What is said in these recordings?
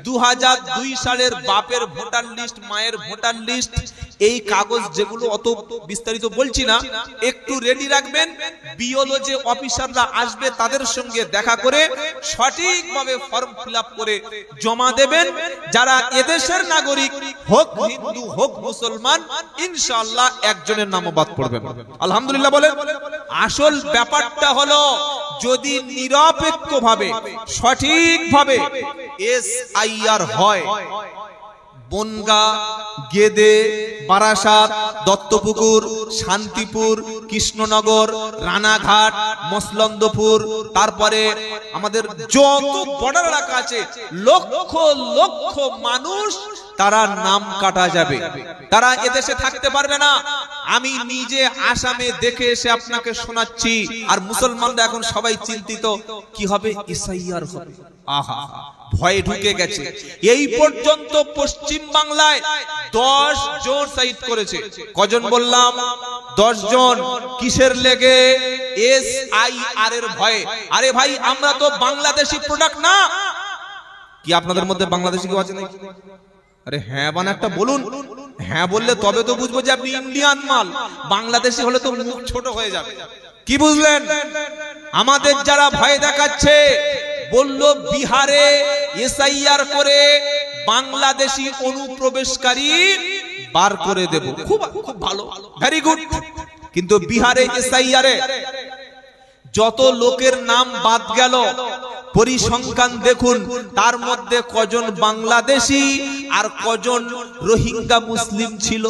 2002 সালের বাপের voter list, মায়ের ভোটার লিস্ট, এই কাগজ যেগুলো অত বিস্তারিত বলছি না, একটু রেডি রাখবেন। বিওলো যে অফিসাররা আসবে তাদের সঙ্গে দেখা করে সঠিকভাবে ফর্ম ফিল আপ করে জমা দেবেন। যারা এদেশের নাগরিক, হোক হিন্দু হোক মুসলমান, ইনশাআল্লাহ একজনের নামও বাদ পড়বে না। আলহামদুলিল্লাহ বলেন। আসল ব্যাপারটা হলো, যদি নিরপেক্ষভাবে সঠিকভাবে এসআইআর হয়, বনগা, গেদে, বারাসাত, দত্তপুকুর, শান্তিপুর, কৃষ্ণনগর, রানাঘাট, মসলন্দপুর, তারপরে আমাদের যত বর্ডার এলাকা আছে, লক্ষ লক্ষ মানুষ তারা নাম কাটা যাবে, তারা এদেশে থাকতে পারবে না। আমি নিজে আসামে দেখে এসে আপনাকে শোনাচ্ছি। আর মুসলমানরা এখন সবাই চিন্তিত, কি হবে? এসআইআর হবে। আহা, ভয়ে ঢুকে গেছে। এই পর্যন্ত পশ্চিম বাংলায় 10 জন শহীদ করেছে। কজন বললাম? 10 জন। কিসের লেগে? এসআইআর এর ভয়ে। আরে ভাই, আমরা তো বাংলাদেশি প্রোডাক্ট না। কি আপনাদের মধ্যে বাংলাদেশি কেউ আছে নাকি? আরে হ্যাঁ বান একটা বলুন। হ্যাঁ বললে তবে তো বুঝবো যে আপনি ইন্ডিয়ান মাল। বাংলাদেশি হলে তো মুখ ছোট হয়ে যাবে। কি বুঝলেন? আমাদের যারা ভয় দেখাচ্ছে, বলল বিহারে এসআইআর করে বাংলাদেশি অনুপ্রবেশকারী বার করে দেব। খুব খুব ভালো, ভেরি গুড। কিন্তু বিহারে এসআইআর এ যত লোকের নাম বাদ গেল, পরিসংখ্যান দেখুন, তার মধ্যে কজন বাংলাদেশি আর কজন রোহিঙ্গা মুসলিম ছিল।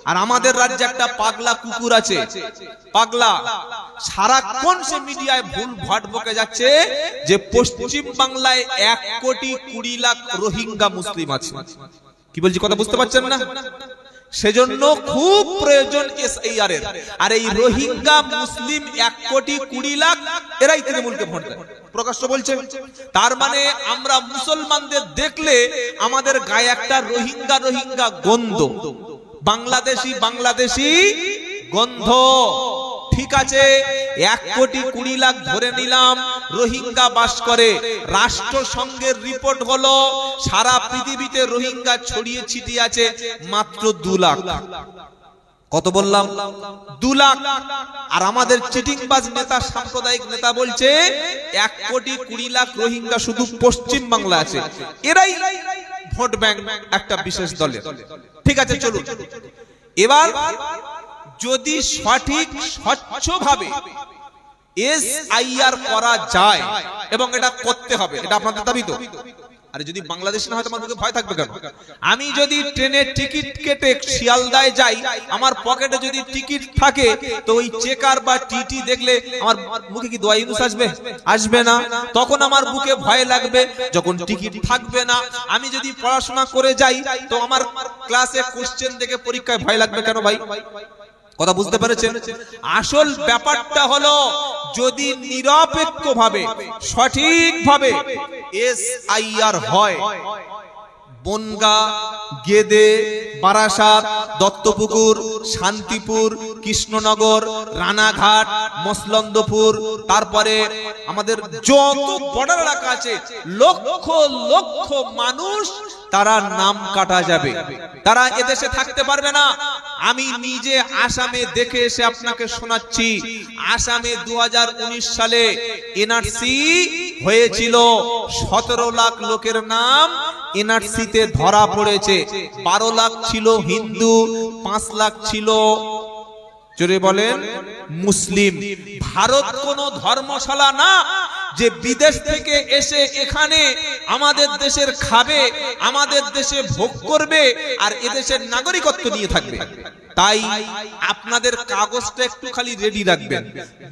আর আমাদের রাজ্যে একটা পাগলা কুকুর আছে, পাগলা, সারাক্ষণ সে মিডিয়ায় ভুল ভাট বকে যাচ্ছে যে পশ্চিম বাংলায় 1,20,00,000 রোহিঙ্গা মুসলিম আছে। কি বলছি কথা বুঝতে পারছেন না? সেজন্য খুব প্রয়োজন এসআইআর এর। আর এই রোহিঙ্গা মুসলিম 1,20,00,000 এরাই তৃণমূলকে ভোট দেয়, প্রকাশ্য বলছে। তার মানে আমরা মুসলমানদের দেখলে আমাদের গায়ে একটা রোহিঙ্গা রোহিঙ্গা গন্ধ, বাংলাদেশি বাংলাদেশি গন্ধ। ঠিক আছে, 1,20,00,000 ধরে নিলাম রোহিঙ্গা বাস করে। রাষ্ট্রসংঘের রিপোর্ট হলো সারা পৃথিবীতে রোহিঙ্গা ছড়িয়ে ছিটিয়ে আছে মাত্র 2 লাখ। কত বললাম? 2 লাখ। আর আমাদের চিটিংবাজ নেতা, সাম্প্রদায়িক নেতা বলছে 1,20,00,000 রোহিঙ্গা শুধু পশ্চিম বাংলা আছে। এরাই ভোট ব্যাংক একটা বিশেষ দলের। ঠিক আছে, চলুন এবার যদি সঠিক স্বচ্ছভাবে এসআইআর করা যায়, এবং এটা করতে হবে, এটা আপনাদের দাবি তো? আরে যদি বাংলাদেশ না হয় তোমার মুখে ভয় থাকবে কেন? আমি যদি ট্রেনের টিকিট কেটে শিয়ালদায় যাই, আমার পকেটে যদি টিকিট থাকে, তো ওই চেকার বা টিটি দেখলে আমার মুখে কি দোয়া ইউনুস আসবে? আসবে না। তখন আমার বুকে ভয় লাগবে। যখন টিকিট থাকবে না, আমি যদি পড়াশোনা করে যাই, তো আমার ক্লাসে কোশ্চেন দেখে পরীক্ষায় ভয় লাগবে কেন ভাই? কথা বুঝতে পেরেছেন? আসল ব্যাপারটা হলো, যদি নিরপেক্ষভাবে সঠিকভাবে এসআইআর হয়, বনগা, গেদে, বারাসাত, দত্তপুকুর, শান্তিপুর, কৃষ্ণনগর, রানাঘাট, মসলন্দপুর, তারপরে আমাদের যত বর্ডার এলাকা আছে, লক্ষ লক্ষ মানুষ তারা নাম কাটা যাবে, তারা এদেশে থাকতে পারবে না। আমি নিজে আসামে দেখে এসে আপনাকে শোনাচ্ছি। আসামে 2019 সালে এনআরসি হয়েছিল, 17 লাখ লোকের নাম এনআরসিতে ধরা পড়েছে। 12 লাখ ছিল হিন্দু, 5 লাখ ছিল, জোরে বলেন, মুসলিম। ভারত কোনো ধর্মশালা না যে বিদেশ থেকে এসে এখানে আমাদের দেশের খাবে, আমাদের দেশে ভোগ করবে আর এদেশের নাগরিকত্ব নিয়ে থাকবে। তাই আপনাদের কাগজটা একটু খালি রেডি রাখবেন।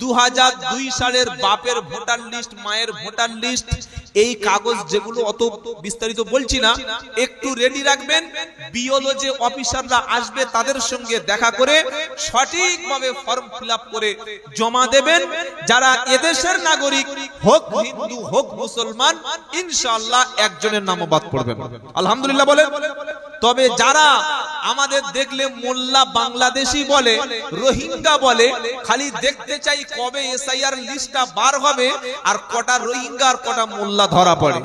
2002 সালের বাপের ভোটার লিস্ট, মায়ের ভোটার লিস্ট, এই কাগজ যেগুলো অত বিস্তারিত বলছি না, একটু রেডি রাখবেন। বিওলো যে অফিসাররা আসবে তাদের সঙ্গে দেখা করে সঠিকভাবে ফর্ম ফিল আপ করে জমা দেবেন। যারা এদেশের নাগরিক, হোক হিন্দু হোক মুসলমান, ইনশাআল্লাহ একজনের নামও বাদ পড়বে না। আলহামদুলিল্লাহ বলেন। তবে যারা আমাদের দেখলে মোল্লা বাংলাদেশি বলে, রোহিঙ্গা বলে, খালি দেখতে চাই কবে এসআইআর লিস্টটা বার হবে আর কটা রোহিঙ্গা আর কটা মোল্লা ধরা পড়ে।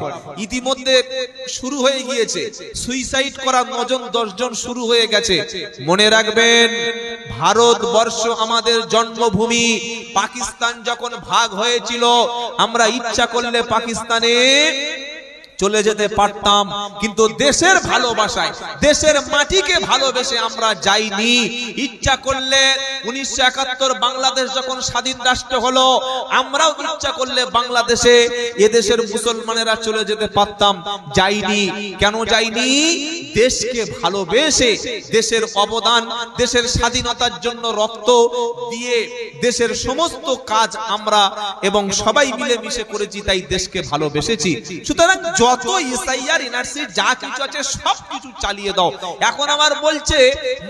ইতিমধ্যে শুরু হয়ে গিয়েছে, সুইসাইড করা 9 জন 10 জন শুরু হয়ে গেছে। মনে রাখবেন, ভারতবর্ষ আমাদের জন্মভূমি। পাকিস্তান যখন ভাগ হয়েছিল, আমরা ইচ্ছা করলে পাকিস্তানে চলে যেতে পারতাম, কিন্তু দেশের ভালোবাসায়, দেশের মাটিকে ভালোবেসে আমরা যাইনি। ইচ্ছা করলে 1971 বাংলাদেশ যখন স্বাধীন রাষ্ট্র হলো, আমরাও ইচ্ছা করলে বাংলাদেশে এদেশের মুসলমানেরা চলে যেতে পারতাম, যাইনি। কেন যাইনি? দেশকে ভালোবেসে, দেশের অবদান, দেশের স্বাধীনতার জন্য রক্ত দিয়ে দেশের সমস্ত কাজ আমরা এবং সবাই মিলেমিশে করেছি, তাই দেশকে ভালোবেসেছি। সুতরাং যত এসআইআর এনআরসি যা কিছু আছে সবকিছু চালিয়ে দাও। এখন আমার বলছে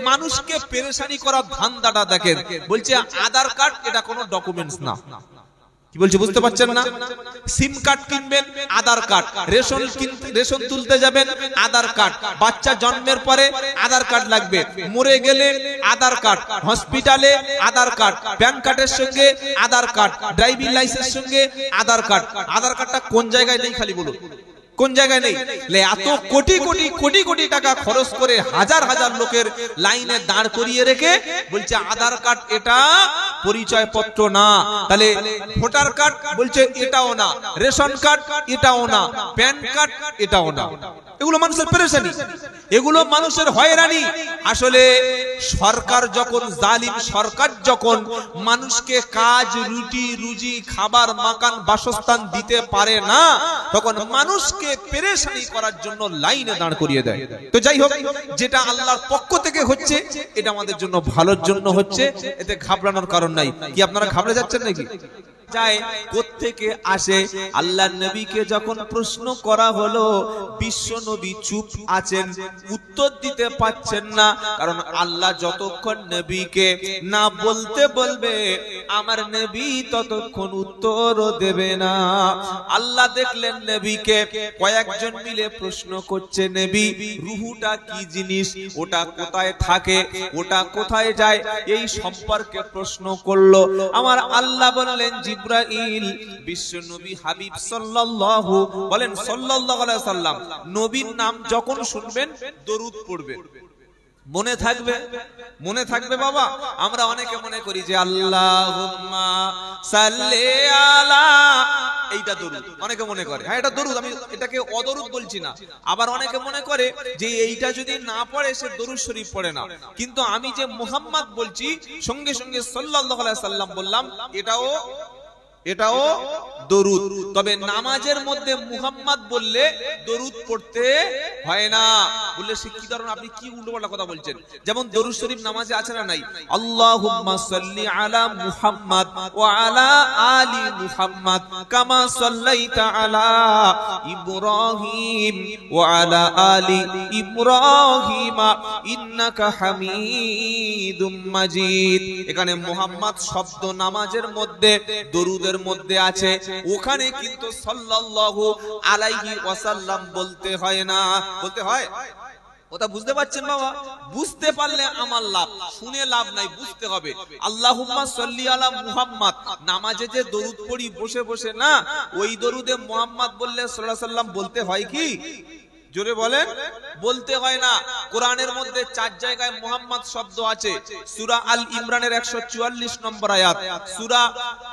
মানুষকে পেরেশানি করার ধান্দাটা দেখেন, বলছে আধার কার্ড এটা কোনো ডকুমেন্টস না। কি বলছে বুঝতে পারছেন না? সিম কার্ড কিনবেন, আধার কার্ড। রেশন তুলতে যাবেন, আধার কার্ড। বাচ্চা জন্মের পরে আধার কার্ড লাগবে, মরে গেলে আধার কার্ড, হসপিটালে আধার কার্ড, প্যান কার্ডের সঙ্গে আধার কার্ড, ড্রাইভিং লাইসেন্সের সঙ্গে আধার কার্ড। আধার কার্ডটা কোন জায়গায় নেই খালি বলুন, কোন জায়গায় নেই? এত কোটি কোটি কোটি কোটি টাকা খরচ করে হাজার হাজার লোকের লাইনে দাঁড় করিয়ে রেখে বলছে আধার কার্ড এটা পরিচয় পত্র না। তাহলে ভোটার কার্ড বলছে এটাও না, রেশন কার্ড এটাও না, প্যান কার্ড এটাও না। এগুলো মানুষের পেরেশানি, এগুলো মানুষের হয়রানি। আসলে সরকার যখন জালিম, সরকার যখন মানুষকে কাজ, রুটি রুজি, খাবার, মাকান, বাসস্থান দিতে পারে না, তখন মানুষকে পেরেশানি করার জন্য লাইনে দাঁড় করিয়ে দেয়। তো যাই হোক, যেটা আল্লাহর পক্ষ থেকে হচ্ছে এটা আমাদের জন্য ভালোর জন্য হচ্ছে, এতে ঘাবড়ানোর কারণ নাই। কি আপনারা ঘাবড়ে যাচ্ছেন নাকি? যায় কোত্থেকে আসে? আল্লাহর নবীকে যখন প্রশ্ন করা হলো, বিশ্ব নবী চুপ আছেন, উত্তর দিতে পাচ্ছেন না। কারণ আল্লাহ যতক্ষণ নবীকে না বলতে বলবে, আমার নবী ততক্ষণ উত্তরও দেবে না। আল্লাহ দেখলেন নবীকে কয়েকজন মিলে প্রশ্ন করছে, নবী রুহুটা কি জিনিস, ওটা কোথায় থাকে, ওটা কোথায় যায়, এই সম্পর্কে প্রশ্ন করলো। আমার আল্লাহ বললেন, জিব্রাইল বিশ্ব নবী হাবিব সাল্লাল্লাহু বলেন সাল্লাল্লাহু আলাইহি সাল্লাম, নবীর নাম যখন শুনবেন দরুদ পড়বেন। মনে থাকবে, মনে থাকবে বাবা। আমরা অনেকে মনে করি যে আল্লাহুম্মা সাল্লি আলা, এইটা দরুদ, অনেকে মনে করে। হ্যাঁ, এটা দরুদ, আমি এটাকে অদরুদ বলছি না। আবার অনেকে মনে করে যে এইটা যদি না পড়ে সে দরুদ শরীফ পড়ে না। কিন্তু আমি যে মুহাম্মদ বলছি, সঙ্গে সঙ্গে সাল্লাল্লাহু আলাইহি সাল্লাম বললাম, এটাও দরুদ। তবে নামাজের মধ্যে মুহাম্মদ বললে দরুদ পড়তে হয় না। বললে সে কি ধরনের, আপনি কি উল্টোপাল্টা কথা বলছেন? যেমন দরুদ শরীফ নামাজে আছে না নাই? আল্লাহুম্মা সাল্লি আলা মুহাম্মাদ ওয়া আলা আলি মুহাম্মাদ কামা সাল্লাইতা আলা ইব্রাহিম ওয়া আলা আলি ইব্রাহিম ইন্নাকা হামিদুম মাজিদ। এখানে মুহাম্মদ শব্দ নামাজের মধ্যে, দরুদের মধ্যে আছে, ওখানে কিন্তু সাল্লাল্লাহু আলাইহি ওয়াসাল্লাম বলতে হয় না। বলতে হয়? ওটা বুঝতে পারছেন বাবা? বুঝতে পারলে আমার লাভ, শুনে লাভ নাই, বুঝতে হবে। আল্লাহুম্মা সাল্লি আলা মুহাম্মাদ, নামাজে যে দরুদ পড়ি বসে বসে না, ওই দরুদে মুহাম্মদ বললে সাল্লাল্লাহু আলাইহি ওয়াসাল্লাম বলতে হয় কি? জোরে বলেন, বলতে হয় না। কোরআনের মধ্যে 4 জায়গায় মুহাম্মদ শব্দ আছে। সূরা আল ইমরানের 144 নম্বর আয়াত, সূরা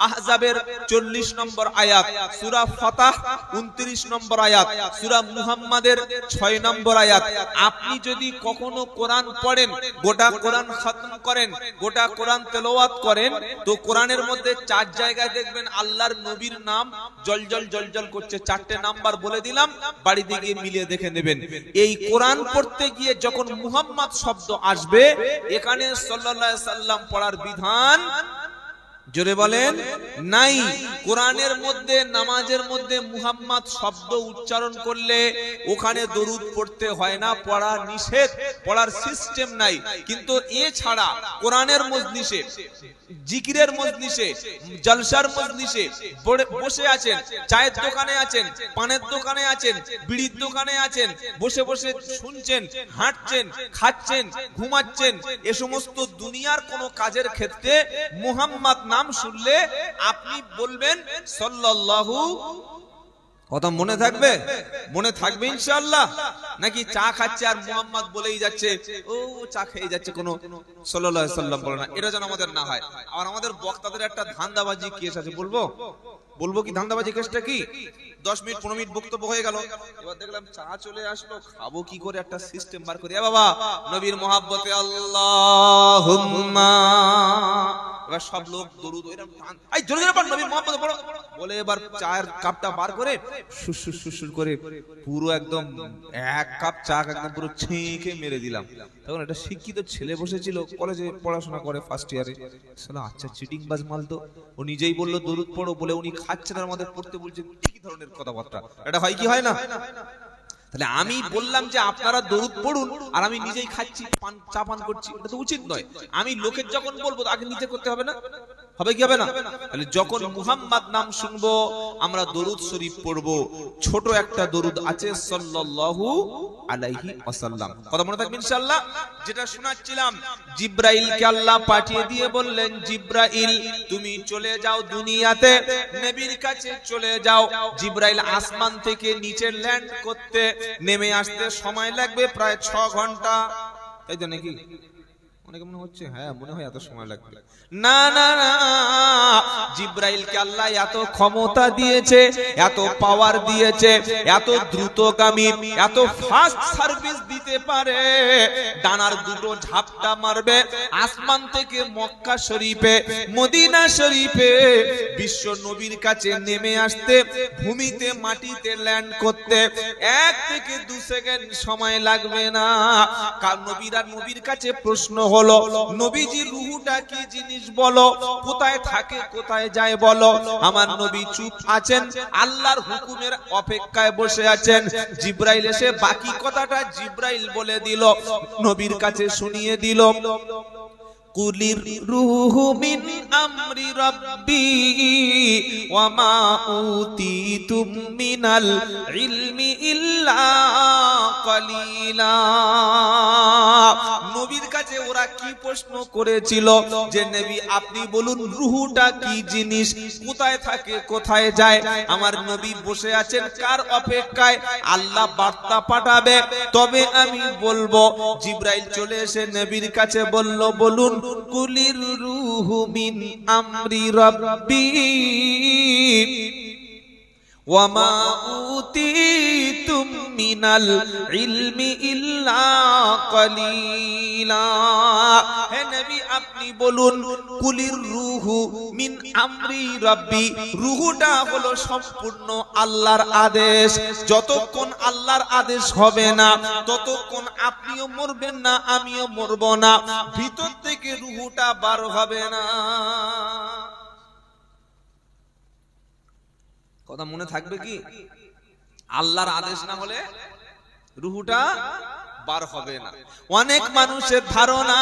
আহজাবের 40 নম্বর আয়াত, সূরা ফাতাহ 29 নম্বর আয়াত, সূরা মুহাম্মাদের 6 নম্বর আয়াত। আপনি যদি কখনো কোরআন পড়েন, গোটা কোরআন খতম করেন, গোটা কোরআন তেলাওয়াত করেন, তো কোরআনের মধ্যে 4 জায়গায় দেখবেন আল্লাহর নবীর নাম জলজল জলজল করছে। 4টে নাম্বার বলে দিলাম, বাড়িতে গিয়ে মিলিয়ে দেখে নেবেন। এই কোরআন পড়তে গিয়ে যখন মুহাম্মদ শব্দ আসবে, এখানে সাল্লাল্লাহু আলাইহি সাল্লাম পড়ার বিধান জোরে বলেন নাই। কোরআনের মধ্যে নামাজের মধ্যে মুহাম্মদ শব্দ উচ্চারণ করলে ওখানে দরুদ পড়তে হয় না, পড়া নিষেধ, পড়ার সিস্টেম নাই। কিন্তু এছাড়া কোরআনের মজলিসে, জিকিরের মজলিসে, জলসার মজলিসে বসে আছেন, চায়ের দোকানে আছেন, পানের দোকানে আছেন, বিড়ির দোকানে আছেন, বসে বসে শুনছেন, হাঁটছেন, খাচ্ছেন, ঘুমাচ্ছেন, এ সমস্ত দুনিয়ার কোন কাজের ক্ষেত্রে মুহাম্মদ নাম শুনলে আপনি বলবেন সাল্লাল্লাহু। কথা মনে থাকবে? মনে থাকবে ইনশাআল্লাহ? নাকি চা খাচ্ছে আর মুহাম্মদ বলেই যাচ্ছে, ও চা খেয়ে যাচ্ছে, কোনো সাল্লাল্লাহু আলাইহি সাল্লাম বলে না। এটা যেন আমাদের না হয়। আর আমাদের বক্তাদের একটা ধান্দাবাজি কেস আছে, বলবো কি ধান্দাবাজি কেসটা কি? 10 মিনিট 15 মিনিট বক্তব্য হয়ে গেল, এবার দেখলাম চা চলে আসলো, খাবো কি করে, একটা সিস্টেম বার করি। বাবা নবীর মহব্বতে আল্লাহুম্মা, এবার সব লোক দরুদ এরকম এই জোরে জোরে পড়, নবীর মহব্বতে পড়ো বলে এবার চায়ের কাপটা বার করে সুসুর সুসুর করে পুরো একদম এক কাপ চা একদম পুরো ছেঁকে মেরে দিলাম। তখন একটা শিক্ষিত ছেলে বসেছিল, কলেজে পড়াশোনা করে, ফার্স্ট ইয়ারে। শালা আচ্ছা চিটিং বাজ মাল তো। ও নিজেই বললো দরুদ পড়ো বলে উনি খাচ্ছেন আর আমাদের পড়তে বলছেন, কি ধরনের কথাবার্তা? এটা হয় কি হয় না? তাহলে আমি বললাম যে আপনারা দরুদ পড়ুন আর আমি নিজেই খাচ্ছি, চা পান করছি, এটা তো উচিত নয়। আমি লোকের যখন বলবো আগে নিজে করতে হবে না? হবে কি হবে না? তাহলে যখন মুহাম্মদ নাম শুনবো আমরা দরুদ শরীফ পড়বো। ছোট একটা দরুদ আছে সাল্লাল্লাহু আলাইহি ওয়াসাল্লাম, কথা মনে থাকবে ইনশাআল্লাহ। যেটা শোনাচ্ছিলাম, জিবরাইলকে আল্লাহ পাঠিয়ে দিয়ে বললেন, জিবরাইল তুমি চলে যাও দুনিয়াতে, নবীর কাছে চলে যাও। জিবরাইল আসমান থেকে নিচে ল্যান্ড করতে, নেমে আসতে সময় লাগবে প্রায় 6 ঘন্টা। তাই তো নাকি? অনেকে মনে হচ্ছে হ্যাঁ মনে হয় এত সময় লাগবে। না না না, জিবরাইলকে আল্লাহ এত ক্ষমতা দিয়েছে, এত পাওয়ার দিয়েছে, এত দ্রুতগামী, এত ফাস্ট সার্ভিস দিতে পারে। ডানার দুটো ঝাপটা মারবে, আসমান থেকে মক্কা শরীফে, মদিনা শরীফে বিশ্ব নবীর কাছে নেমে আসতে, ভূমিতে মাটিতে ল্যান্ড করতে 1 থেকে 2 সেকেন্ড সময় লাগবে না। কারণ নবীর কাছে প্রশ্ন হলো, নবীজি রূহটা কি জিনিস বলো, কোথায় থাকে কোথায় যায় বলো। আমার নবী চুপ আছেন, আল্লাহর হুকুমের অপেক্ষায় বসে আছেন। জিবরাইল এসে বাকি কথাটা জিবরাইল বলে দিল, নবীর কাছে শুনিয়ে দিল। কুলির রূহু মিন আমরি রাব্বি ওয়া মা উতিতুম মিনাল ইলমি ইল্লা কালিলা। নবীর কাছে ওরা কি প্রশ্ন করেছিল যে নবী আপনি বলুন রূহটা কি জিনিস, কোথায় থাকে কোথায় যায়। আমার নবী বসে আছেন কার অপেক্ষায়? আল্লাহ বার্তা পাঠাবে তবে আমি বলবো। জিবরাইল চলে এসে নবীর কাছে বলল, বলুন কুলির রূহু মিন আমরি রাব্বি ওয়া মা উতিতুম মিনাল ইলমি ইল্লা কালিলা। হে নবী আপনি বলুন কুলির রূহু মিন আমরি রাব্বি, রূহটা হলো সম্পূর্ণ আল্লাহর আদেশ। যতক্ষণ আল্লাহর আদেশ হবে না ততক্ষণ আপনিও মরবেন না, আমিও মরব না, ভিতর থেকে রূহটা বার হবে না। কথা মনে থাকবে কি? আল্লাহর আদেশ না হলে রূহটা বার হবে না। অনেক মানুষের ধারণা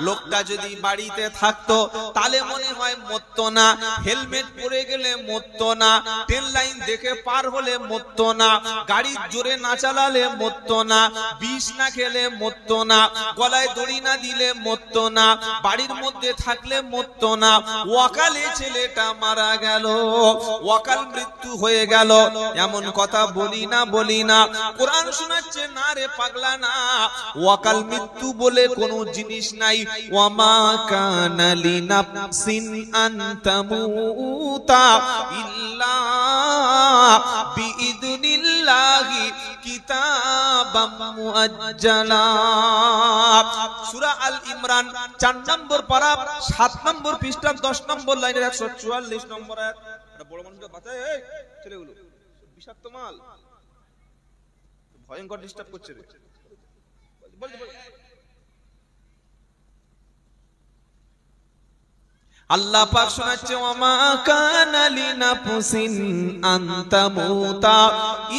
লোকটা যদি বাড়িতে থাকতো তাহলে মনে হয় মরতো না, হেলমেট পরে গেলে মরতো না, ট্রেন লাইন দেখে পার হলে মরতো না, গাড়ি জোরে না চালালে মরতো না, বিষ না খেলে মরতো না, গলায় দড়ি না দিলে মরতো না, বাড়ির মধ্যে থাকলে মরতো না। ওয়াকালে ছেলেটা মারা গেল, ওয়াকাল মৃত্যু হয়ে গেল, এমন কথা বলি না। কোরআন শোনাচ্ছে না রে পাগলা না, ওয়াকাল মৃত্যু বলে কোনো জিনিস নাই। ওয়ামা কানা লিনাফসিন আন তামুতা ইল্লা বিইذনিল্লাহি কিতাবাম মুআজ্জালা। সূরা আল ইমরান 4 নম্বর পারা 7 নম্বর পৃষ্ঠা 10 নম্বর লাইনের 144 নম্বর আয়াত। এটা বড় মানুষটা বাঁচায়, এই ছেলেগুলো বিষাক্ত মাল, ভয়ঙ্কর ডিস্টার্ব করছে রে। আল্লাহ পাক শোনাচ্ছে ওয়ামা কানা লিনাফসিন আন তামুতা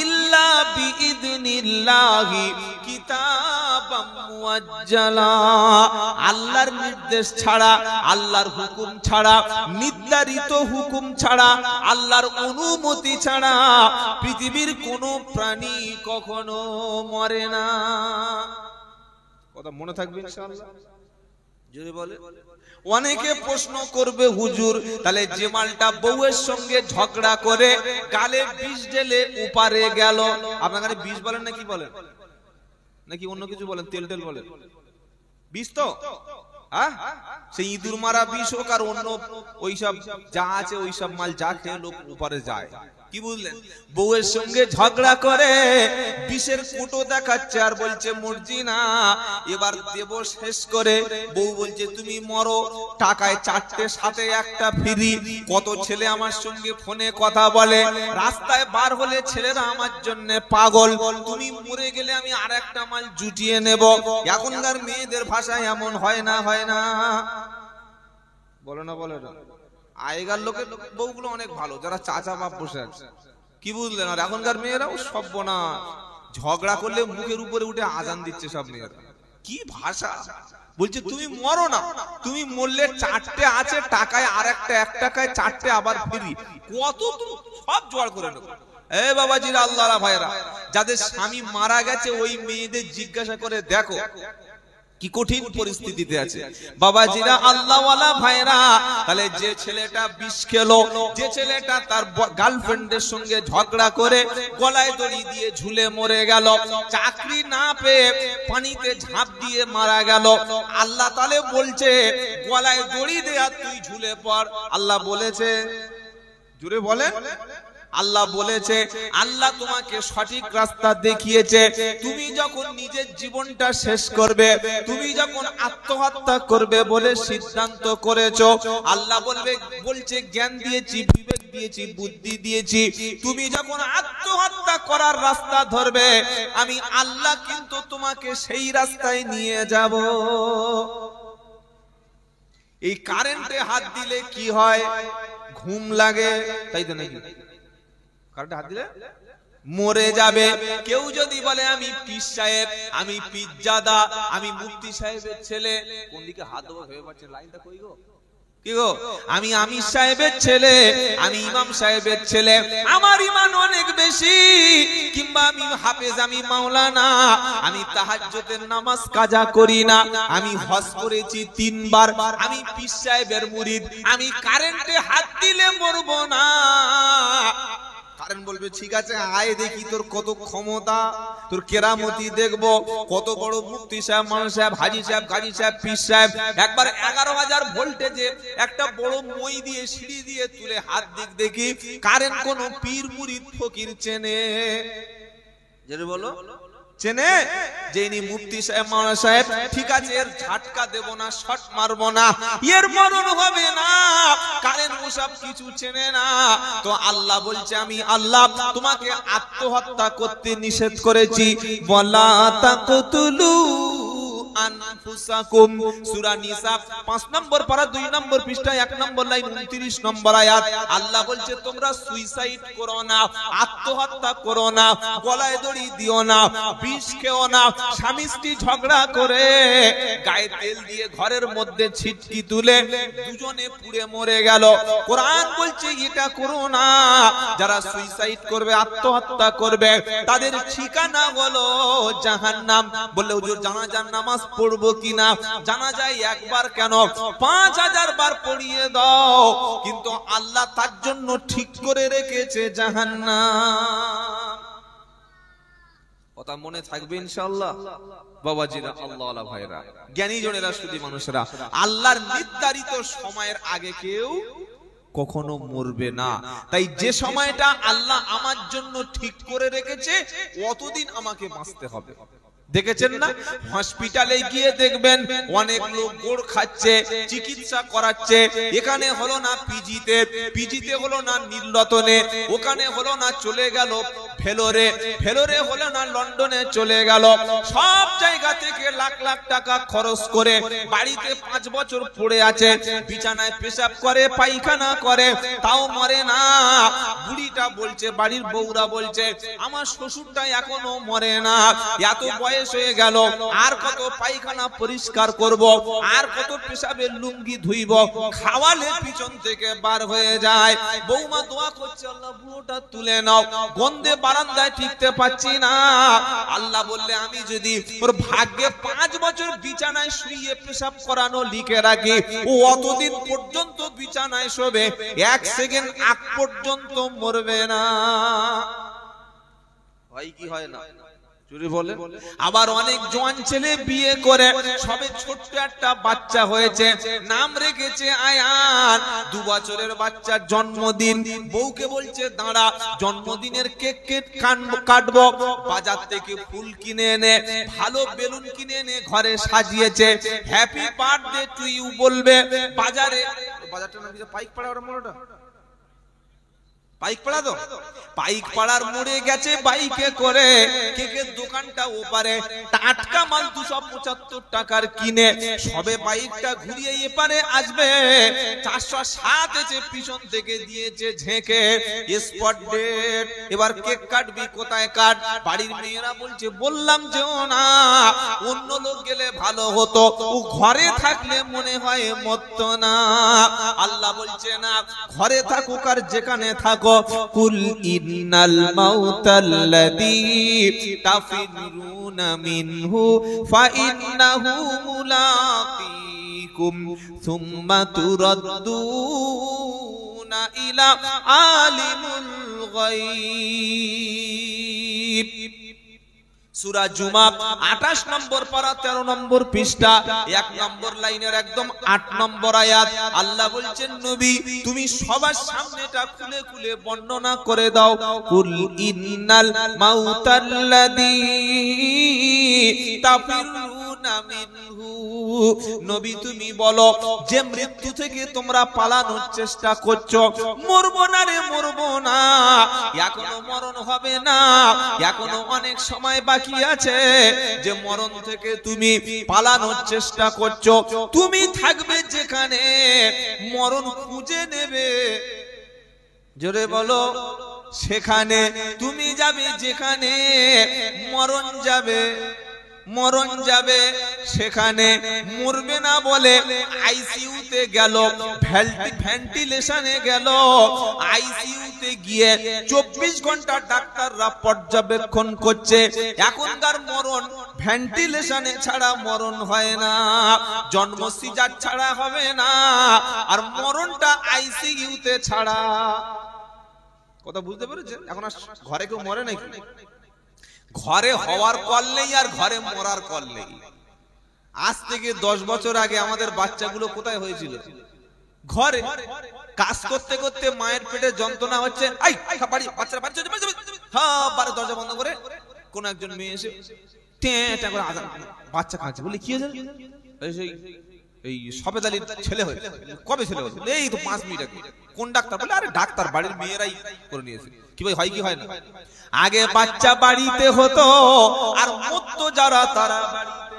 ইল্লা বিইذনিল্লাহি কিতাবাম মুআজ্জালা। আল্লাহর নির্দেশ ছাড়া, আল্লাহর হুকুম ছাড়া, নির্ধারিত হুকুম ছাড়া, আল্লাহর অনুমতি ছাড়া পৃথিবীর কোনো প্রাণী কখনো মরে না। কথা মনে থাকবে ইনশাআল্লাহ। জোরে বলে। অনেকে প্রশ্ন করবে হুজুর তাহলে যে মালটা বউয়ের সঙ্গে ঝগড়া করে গালে বিষ ঢেলে উপারে গেল, আপনার বিষ বলেন না কি বলেন, নাকি অন্য কিছু বলেন, তেল টেল বলেন, বিষ তো সেই ইঁদুর মারা বিষ হোক আর অন্য ওইসব যা আছে ওইসব মাল যা খেয়ে লোক উপারে যায়, কি বুঝলেন? বউয়ের সঙ্গে ঝগড়া করে বিষের কুটো দেখাচ্ছে আর বলছে মরজি না, এবার দেব শেষ করে। বউ বলছে তুমি মরো, টাকায় 4টে সাথে একটা ফ্রি। কত ছেলে আমার সঙ্গে ফোনে কথা বলে, রাস্তায় বার হলে ছেলেরা আমার জন্য পাগল, তুমি মরে গেলে আমি আর একটা মাল জুটিয়ে নেব। এখনকার মেয়েদের ভাষায় এমন হয় না, হয় না? বলো না, বলো না। আগেকার লোকের বউগুলো অনেক ভালো, যারা চাচা বাপ বসে আছে, কি বুঝলেন? আর এখনকার মেয়েরাও সর্বনাশ, ঝগড়া করলে মুখের উপরে উঠে আজান দিচ্ছে সব মেয়েরা। কি ভাষা! বলছে তুমি মরো না, তুমি মরলে 4টে আছে টাকায়, আর একটা 1 টাকায় 4টে আবার ফ্রি। কত সব জোগাড় করে নেবো। এ বাবাজিরা, আল্লাহরা ভাইরা, যাদের স্বামী মারা গেছে ওই মেয়েদের জিজ্ঞাসা করে দেখো কি কঠিন পরিস্থিতিতে আছে। বাবাজিরা, আল্লাহওয়ালা ভাইরা, তাহলে যে ছেলেটা বিষ খেলো, যে ছেলেটা তার গার্লফ্রেন্ডের সঙ্গে ঝগড়া করে গলায় দড়ি দিয়ে ঝুলে মরে গেল, চাকরি না পেয়ে পানিতে ঝাঁপ দিয়ে মারা গেল, আল্লাহ তাআলা বলছে গলায় দড়ি দেয়া তুই ঝুলে পড়। আল্লাহ বলেছে, জুড়ে বলেন, আল্লাহ বলেছে, আল্লাহ তোমাকে সঠিক রাস্তা দেখিয়েছে। তুমি যখন নিজের জীবনটা শেষ করবে, তুমি যখন আত্মহত্যা করবে বলে সিদ্ধান্ত করেছো, আল্লাহ বলছে জ্ঞান দিয়েছি, বিবেক দিয়েছি, বুদ্ধি দিয়েছি, তুমি যখন আত্মহত্যা করার রাস্তা ধরবে আমি আল্লাহ কিন্তু তোমাকে সেই রাস্তায় নিয়ে যাব। এই কারেন্টে হাত দিলে কি হয়? ঘুম লাগে, তাই তো নাকি? কারেন্টে হাত দিলে মরে যাবে। কেউ যদি বলে আমি পীর সাহেব, আমি পিজ্জাদা, আমি মুফতি সাহেবের ছেলে, কোন দিকে হাত দেবো ভেবে পাচ্ছে, লাইনটা কই গো, কি গো? আমি আমির সাহেবের ছেলে, আমি ইমাম সাহেবের ছেলে, আমার ঈমান অনেক বেশি, কিংবা আমি হাফেজ, আমি মাওলানা, আমি তাহাজ্জুদের নামাজ কাজা করি না, আমি হজ করেছি 3 বার, আমি পীর সাহেবের মুরিদ, আমি কারেন্টে হাত দিলে মরবো না। কারেন্ট বলবে ঠিক আছে আয় দেখি তোর কত ক্ষমতা, তোর কেরামতি দেখবো, কত বড় মুফতি সাহেব, মাওলানা সাহেব, হাজী সাহেব, গাজী সাহেব, পীর সাহেব। একবার 11,000 ভোল্টেজে একটা বড় মই দিয়ে সিঁড়ি দিয়ে তুলে হাত দিক দেখি, কারেন্ট কোন পীর মুরিদ ফকির চেনে? যেটা বলো চেনে? যিনি মুফতি সাহেব, মাওলানা সাহেব, ঠিক আছে এর ঝাটকা দেব না, শট মারবো না, এর মরণ হবে না, কারেন্ট ওসব কিছু চেনে না। তো আল্লাহ বলছে আমি আল্লাহ তোমাকে আত্মহত্যা করতে নিষেধ করেছি। ওয়ালা তাকতুলু আনফুসাকুম, সূরা নিসা 5 নম্বর পারা 2 নম্বর পৃষ্ঠা 1 নম্বর লাইন 29 নম্বর আয়াত। আল্লাহ বলছে তোমরা সুইসাইড করো না, আত্মহত্যা করো না, গলায় দড়ি দিও না, বিষ খেও না, স্বামী স্ত্রী ঝগড়া করে গায়ে তেল দিয়ে ঘরের মধ্যে ছিটকি তুলে দুজনে পুড়ে মরে গেল। কোরআন বলছে এটা করো না। যারা সুইসাইড করবে, আত্মহত্যা করবে, তাদের ঠিকানা হলো জাহান্নাম। বললে হুজুর জানাজার নামাজ পড়বো কিনা? জানাজায় একবার কেন 5000 বার পড়িয়ে দাও, কিন্তু আল্লাহ তার জন্য ঠিক করে রেখেছে জাহান্নাম। কথা মনে থাকবে ইনশাআল্লাহ। বাবাজিরা, আল্লাহওয়ালা ভাইরা, জ্ঞানী জনেরা, শুধু মানুষেরা, আল্লাহর নির্ধারিত সময়ের আগে কেউ কখনো মরবে না। তাই যে সময়টা আল্লাহ আমার জন্য ঠিক করে রেখেছে অতদিন আমাকে বাঁচতে হবে। দেখেছেন না, হসপিটালে গিয়ে দেখবেন অনেক লোক গোড় খাচ্ছে, চিকিৎসা করাচ্ছে, এখানে হলো না পিজিতে, পিজিতে হলো না নীলরতনে, ওখানে হলো না চলে গেল ফেলোরে হলো না লন্ডনে চলে গেল, সব জায়গা থেকে লাখ লাখ টাকা খরচ করে বাড়িতে 5 বছর পড়ে আছে, বিছানায় পেশাব করে পায়খানা করে তাও মরে না। বুড়িটা বলছে, বাড়ির বউরা বলছে আমার শ্বশুরটা এখনো মরে না, এত বয়স হয়ে গেল, আর কত পায়খানা পরিষ্কার করব, আর কত পেশাবের লুঙ্গি ধুইব, খাওয়ালে পিছন থেকে বার হয়ে যায়। বৌমা দোয়া করছে আল্লাহ বুড়োটা তুলে নাও, গন্ধে বারান্দায় টিকতে পাচ্ছি না। আল্লাহ বললে আমি যদি ওর ভাগ্যে 5 বছর বিছানায় শুইয়ে পেশাব করানো লিখে রাখি, ও অতদিন পর্যন্ত বিছানায় শোবে, 1 সেকেন্ড আগ পর্যন্ত মরবে না। হয় কি হয় না? আবার অনেক জোয়ান ছেলে বিয়ে করে সবে ছোট্ট একটা বাচ্চা হয়েছে, নাম রেখেছে আয়ান, 2 বছরের বাচ্চার জন্মদিন। বউকে বলছে দাঁড়া, জন্মদিনের কেক কাটবো, বাজার থেকে ফুল কিনে এনে ভালো বেলুন কিনে এনে ঘরে সাজিয়েছে, হ্যাপি বার্থডে টু ইউ বলবে। বাজারটার নাম কি? পাইকপাড়া, ওটা মোড়টা পাইকপাড়া, তো পাইকপাড়ার মোড়ে গেছে বাইকে করে, কেকের দোকানটা ওপারে, টাটকা মাল 275 টাকার কিনে সবে বাইকটা ঘুরিয়ে এপারে আসবে, 407 এসে পিছন থেকে দিয়েছে ঝেঁকে, স্পট ডেট। এবার কেক কাটবি, কোথায় কাট? বাড়ির মেয়েরা বলছে বললাম যেও না, অন্য লোক গেলে ভালো হতো, ও ঘরে থাকলে মনে হয় মরতো না। আল্লাহ বলছে না, ঘরে থাকুক আর যেখানে থাকো, কুল ইন্নাল মাউতাল্লাযী তাফিরুনা মিনহু ফাইন্নাহু মুলাকীকুম সুম্মা তুরাদ্দুনা ইলা আলিমুল গায়ব। সূরা জুমা 28 নম্বর পারা 13 নম্বর পৃষ্ঠা 1 নম্বর লাইনের একদম 8 নম্বর আয়াত। আল্লাহ বলছেন নবী তুমি সবার সামনেটা খুলে খুলে বর্ণনা করে দাও, কুল ইন্নাল মাউতাল্লাযী তাফিরুনা মিনহু, নবী তুমি বলো যে মৃত্যু থেকে তোমরা পালানোর চেষ্টা করছো, মরবো না রে মরবো না, এখনো মরণ হবে না, এখনো অনেক সময় বাকি আছে, যে মরণ থেকে তুমি পালানোর চেষ্টা করছো, তুমি থাকবে যেখানে মরণ খুঁজে নেবে, জোরে বলো সেখানে, তুমি যাবে যেখানে মরণ যাবে, মরণ যাবে সেখানে, মরবে না বলে আইসিইউতে গেল, ভেন্টিলেশনে গেল, আইসিইউতে গিয়ে 24 ঘন্টা ডাক্তাররা পর্যবেক্ষণ করছে। এখনকার মরণ ভেন্টিলেশনে ছাড়া মরণ হয় না, জন্ম সিজার ছাড়া হবে না, আর মরণটা আইসিইউতে ছাড়া। কথা বুঝতে পেরেছেন? এখন আর ঘরে কেউ মরে নাকি? ঘরে হওয়ার কল নেই আর ঘরে মরার কল নেই। আজ থেকে 10 বছর আগে আমাদের বাচ্চাগুলো কোথায় হয়েছিল? ঘরে কাজ করতে করতে মায়ের পেটে যন্ত্রণা হচ্ছে, বাচ্চারা দরজা বন্ধ করে কোন একজন মেয়ে এসে করে আজান, বাচ্চা খাচ্ছে, বলি কি হয়েছে? এই সফেদ আলীর ছেলে হয়েছে। কবে ছেলে হয়েছে? এই তো 5 মিনিট আগে। কোন ডাক্তার? বলে আরে ডাক্তার বাড়ির মেয়েরাই করে নিয়েছে। কি ভাই, হয় কি হয় না? আগে বাচ্চা বাড়িতে হতো আর মরতো যারা তারা বাড়িতে।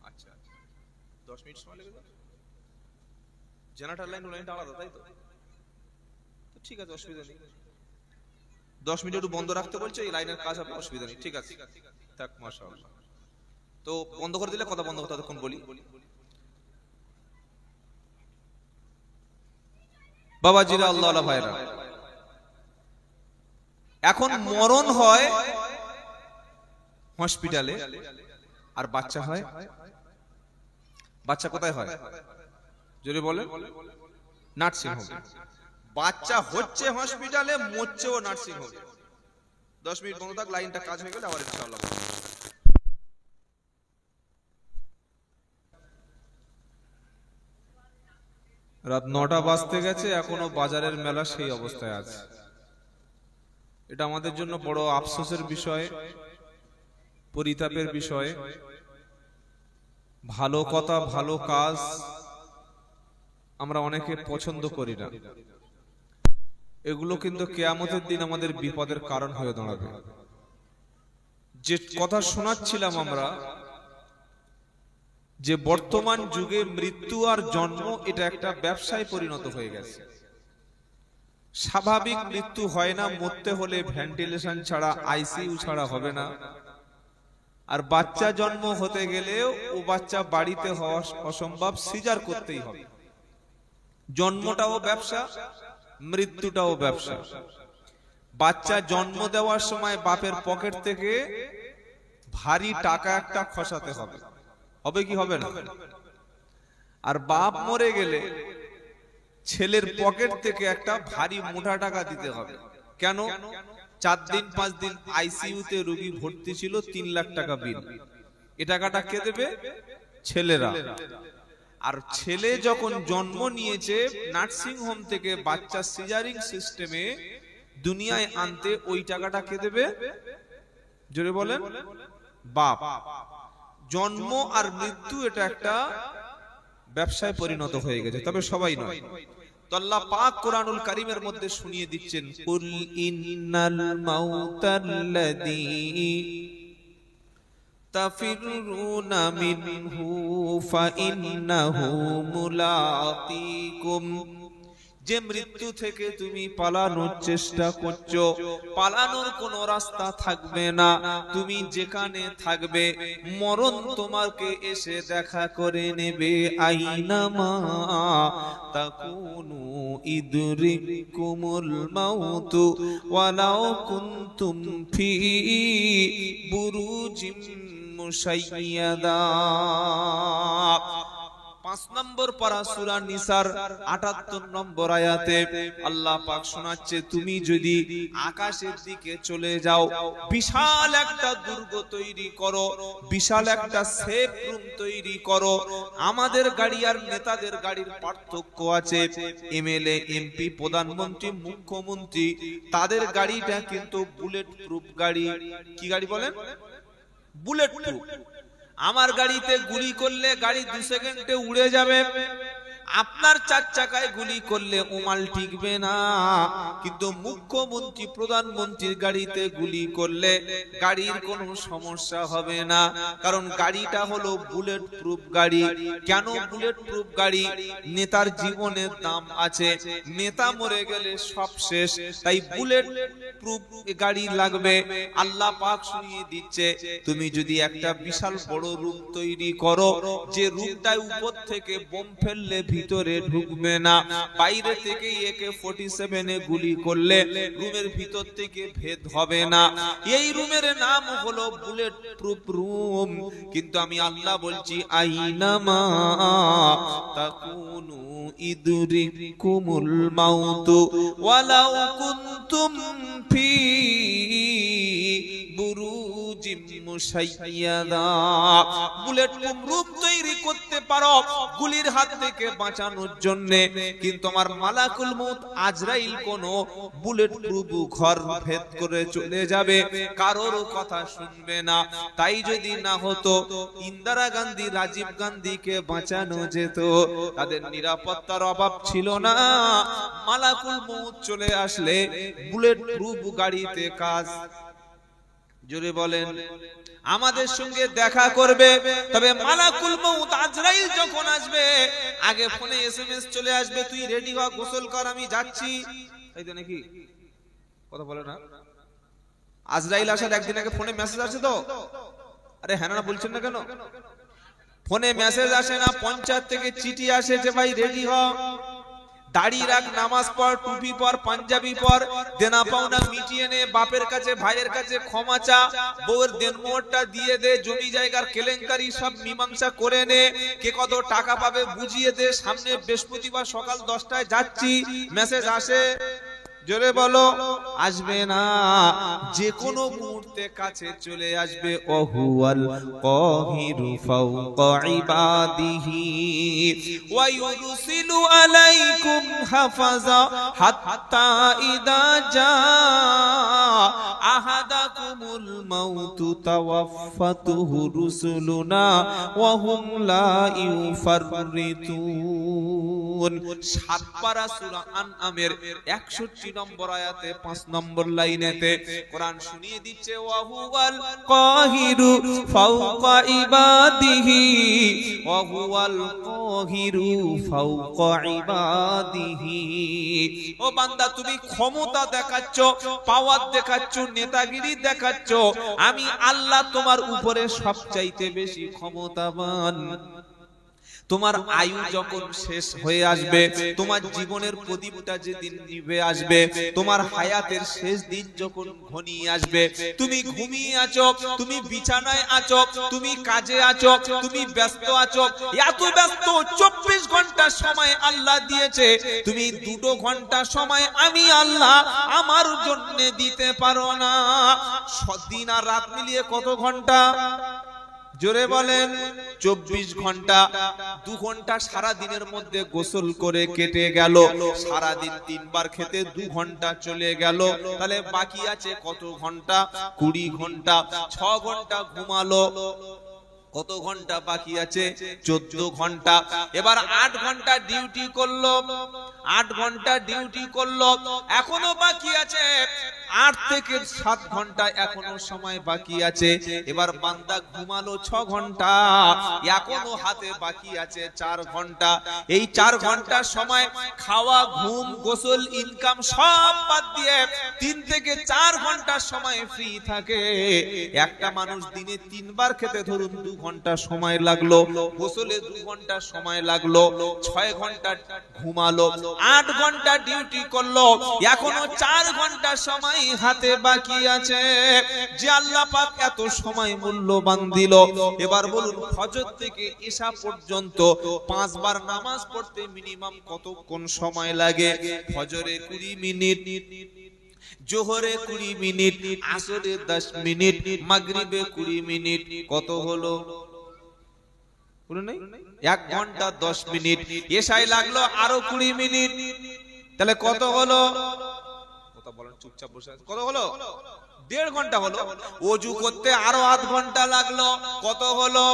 আচ্ছা 10 মিনিট সময় লেগে যাবে। জেনারেটর লাইনটা আলাদা, তাই তো? ঠিক আছে, অসুবিধা নেই। 10 মিনিট একটু বন্ধ রাখতে বলছে, এই লাইনের কাজ হবে, অসুবিধা নেই, ঠিক আছে থাক, মাশাআল্লাহ। তো বন্ধ করে দিলে কথা বন্ধ হতো, ততক্ষণ বলি। বাবাজিরা, আল্লাহ আল্লাহ ভাইরা, এখন মরণ হয় হসপিটালে আর বাচ্চা হয়, বাচ্চা কোথায় হয় জোরে বলেন? নার্সিং হোমে। বাচ্চা হচ্ছে হসপিটালে, মরছেও নার্সিং হোমে। 10 মিনিট বন্ধ থাক, লাইনটা কাজ হয়ে গেলে আবার ইনশাআল্লাহ। রাত 9টা বাজতে গেছে, এখনো বাজারের মেলা সেই অবস্থায় আছে। এটা আমাদের জন্য বড় আফসোসের বিষয়, পরিতাপের বিষয়। ভালো কথা, ভালো কাজ আমরা অনেকে পছন্দ করি না, এগুলো কিন্তু কিয়ামতের দিন আমাদের বিপদের কারণ হয়ে দাঁড়াবে। যে কথা শোনাচ্ছিলাম আমরা, যে বর্তমান যুগে মৃত্যু আর জন্ম এটা একটা ব্যবসায় পরিণত হয়ে গেছে। স্বাভাবিক মৃত্যু হয় না, মরতে হলে ভেন্টিলেশন ছাড়া, আইসিইউ ছাড়া হবে না। আর বাচ্চা জন্ম হতে গেলেও ও বাচ্চা বাড়িতে হওয়া অসম্ভব, সিজার করতেই হবে। জন্মটাও ব্যবসা, মৃত্যুটাও ব্যবসা। বাচ্চা জন্ম দেওয়ার সময় বাপের পকেট থেকে ভারী টাকা একটা খসাতে হবে, হবে কি হবে না? আর বাপ মরে গেলে ছেলের পকেট থেকে একটা ভারী মোটা টাকা দিতে হবে। কেন? 4 দিন 5 দিন আইসিইউতে রোগী ভর্তি ছিল, 3 লাখ টাকা বিল। এ টাকাটা কে দেবে? ছেলেরা। আর ছেলে যখন জন্ম নিয়েছে নার্সিং হোম থেকে বাচ্চা সিজারিং সিস্টেমে দুনিয়ায় আনতে, ওই টাকাটা কে দেবে? জোরে বলেন। বাপ। জন্ম আর মৃত্যু এটা একটা ব্যবসায় পরিণত হয়ে গেছে, তবে সবাই নয়। তো আল্লাহ পাক কোরআনুল কারীমের মধ্যে শুনিয়ে দিচ্ছেন, কুল ইন্নাল মাউতাল্লাযী তাফিরুনা মিনহু ফাইন্নাহু মুলাকিকুম। যে মৃত্যু থেকে তুমি পালানোর চেষ্টা করছো, পালানোর কোনো রাস্তা থাকবে না। তুমি যেখানে থাকবে মরণ তোমাকে এসে দেখা করে নেবে। আইনামা তাকুনু ইদরিকুমুল মাউতু ওয়ালাউ কুনতুম ফি বুরুজিম মুশাইয়াদা। 5 নম্বর পারা সূরা নিসার 78 নম্বর আয়াতে আল্লাহ পাক শোনাচ্ছে, তুমি যদি আকাশের দিকে চলে যাও, বিশাল একটা দুর্গ তৈরি করো, বিশাল একটা সেফ রুম তৈরি করো। আমাদের গাড়ি আর নেতাদের গাড়ির পার্থক্য আছে। এমএলএ, এমপি, প্রধানমন্ত্রী, মুখ্যমন্ত্রী, তাদের গাড়িটা কিন্তু বুলেট প্রুফ গাড়ি। কি গাড়ি বলেন? Bullet proof. আমার গাড়িতে গুলি করলে গাড়ি 2 সেকেন্ডে উড়ে যাবে, আপনার 4 চাকায় গুলি করলে ওমাল টিকবে না। কিন্তু মুখ্যমন্ত্রী, প্রধানমন্ত্রীর গাড়িতে গুলি করলে গাড়ির কোনো সমস্যা হবে না, কারণ গাড়িটা হলো বুলেট প্রুফ গাড়ি। কেন বুলেট প্রুফ গাড়ি? নেতার জীবনের দাম আছে, নেতা মরে গেলে সব শেষ, তাই বুলেট প্রুফ গাড়ি লাগবে। আল্লাহ পাক শুনিয়ে দিচ্ছে, তুমি যদি একটা বিশাল বড় রুম তৈরি করো, যে রুমটায় উপর থেকে বোম ফেললে ভিতরে ঢুকবে না, বাইরে থেকে AK-47 এ গুলি করলে রুমের ভিতর থেকে ভেদ হবে না, এই রুমের নাম হলো বুলেট প্রুফ রুম। কিন্তু আমি আল্লাহ বলছি, আইনামা তাকুনু ইদরিকুমুল মাউতু ওয়ালাউ কুনতুম ফি বুরুজিম মুশাইয়াদা। বুলেট প্রুফ রুম তৈরি করতে পারো গুলির হাত থেকে বাঁচানোর জন্য, কিন্তু আমার মালাকুল মউত আজরাইল কোন বুলেট প্রুফ ঘর ভেদ করে চলে যাবে, কারোর কথা শুনবে না। তাই যদি না হতো, ইন্দিরা গান্ধী, রাজীব গান্ধীকে বাঁচানো যেত, তাদের নিরাপত্তার অভাব ছিল না। মালাকুল মউত চলে আসলে বুলেট প্রুফ গাড়িতে কাজ। জোরে বলেন। আমাদের সঙ্গে দেখা করবে, তবে মালাকুল মউত আজরাইল যখন আসবে, আগে ফোনে SMS চলে আসবে, তুই রেডি হ, গোসল কর, আমি যাচ্ছি। এই তো নাকি কথা বলে না? আজরাইল আসার একদিন আগে ফোনে মেসেজ আসে তো? আরে হ্যাঁ না বলছেন না কেন? ফোনে মেসেজ আসে না, পঞ্চায়েত থেকে চিঠি আসে যে ভাই রেডি হ, দাড়ি রাখ, নামাজ পড়, টুপি পর, পাঞ্জাবি পর, দেনা পাওনা মিটিয়ে নে, বাপের কাছে ভাইয়ের কাছে ক্ষমা চা, বউয়ের দেনমোহরটা দিয়ে দে, জমি জায়গার কেলেঙ্কারি সব মীমাংসা করে নে, কে কত টাকা পাবে বুঝিয়ে দে, সামনে বৃহস্পতিবার সকাল 10টায় যাচ্ছি। মেসেজ আসে? জোরে বলো। আসবে না, যে কোনো মুহূর্তে কাছে চলে আসবে। ওহুয়াল কাহিরু ফাওকা ইবাদিহি ওয়া ইউরসিলু আলাইকুম হাফাজা হাত্তা ইদা জা আহাদাকুম আহাদাহুমুল মাউতু তাওয়াফাতুহু রুসুলুনা ওয়া হুম লা ইউফাররিতুন। 7 পারা সূরা আনআমের 61 নম্বর আয়াতে 5 নম্বর লাইনেতে কোরআন শুনিয়ে দিচ্ছে ওয়া হুয়াল কাহিরু ফাওকা ইবাদিহি ওয়া হুয়াল কাহিরু ফাওকা ইবাদিহি। ও বান্দা, তুমি ক্ষমতা দেখাচ্ছ, পাওয়ার দেখাচ্ছ, নেতাগিরি দেখাচ্ছ, আমি আল্লাহ তোমার উপরে সবচাইতে বেশি ক্ষমতাবান। তোমার আয়ু যখন শেষ হয়ে আসবে, তোমার জীবনের প্রদীপটা যেদিন নিভে আসবে, তোমার হায়াতের শেষ দিন যখন ঘনিয়ে আসবে, তুমি ঘুমিয়ে আছো, তুমি বিছানায় আছো, তুমি কাজে আছো, তুমি ব্যস্ত আছো, এত ব্যস্ত 24 ঘন্টা সময় আল্লাহ দিয়েছে, তুমি 2 ঘন্টা সময় আমি আল্লাহ আমার জন্য দিতে পারো না। দিন আর রাত মিলিয়ে কত ঘন্টা? জোরে বলেন। 24 ঘন্টা। 2 ঘন্টা সারা দিনের মধ্যে গোসল করে কেটে গেল, সারা দিন 3 বার খেতে 2 ঘন্টা চলে গেল, তাহলে বাকি আছে কত ঘন্টা? 20 ঘন্টা। 6 ঘন্টা ঘুমালো, কত ঘন্টা বাকি আছে? 14 ঘন্টা। এবার 8 ঘন্টা ডিউটি করলো, 8 ঘন্টা ডিউটি করলো, এখনো বাকি আছে 8 থেকে 7 ঘন্টা, এখনো সময় বাকি আছে। এবার বান্দা ঘুমালো 6 ঘন্টা, এখনো হাতে বাকি আছে 4 ঘন্টা। এই 4 ঘন্টা সময় খাওয়া, ঘুম, গোসল, ইনকাম সব বাদ দিয়ে 3 থেকে 4 ঘন্টা সময় ফ্রি থাকে। একটা মানুষ দিনে 3 বার খেতে ধরুন 2 ঘন্টা সময় লাগলো, গোসলে 2 ঘন্টা সময় লাগলো, 6 ঘন্টা ঘুমালো, 8 ঘন্টা ডিউটি করলো, এখনো 4 ঘন্টা সময় হাতে বাকি আছে। যে আল্লাহ পাক এত সময় মূল্যবান দিল, এবার বলুন ফজর থেকে ইশা পর্যন্ত 5 বার নামাজ পড়তে মিনিমাম কতক্ষণ সময় লাগে? ফজরে 20 মিনিট, জোহরে 20 মিনিট, আসরে 10 মিনিট, মাগরিবে 20 মিনিট, কত হলো? 1 ঘন্টা 10 মিনিট। এশায় লাগলো আরো 20 মিনিট, তাহলে কত হলো? কথা বলেন, চুপচাপ বসে আছেন। কত হলো? 1.5 ঘন্টা হলো। ওযু করতে আরো আধ ঘন্টা লাগলো, কত হলো?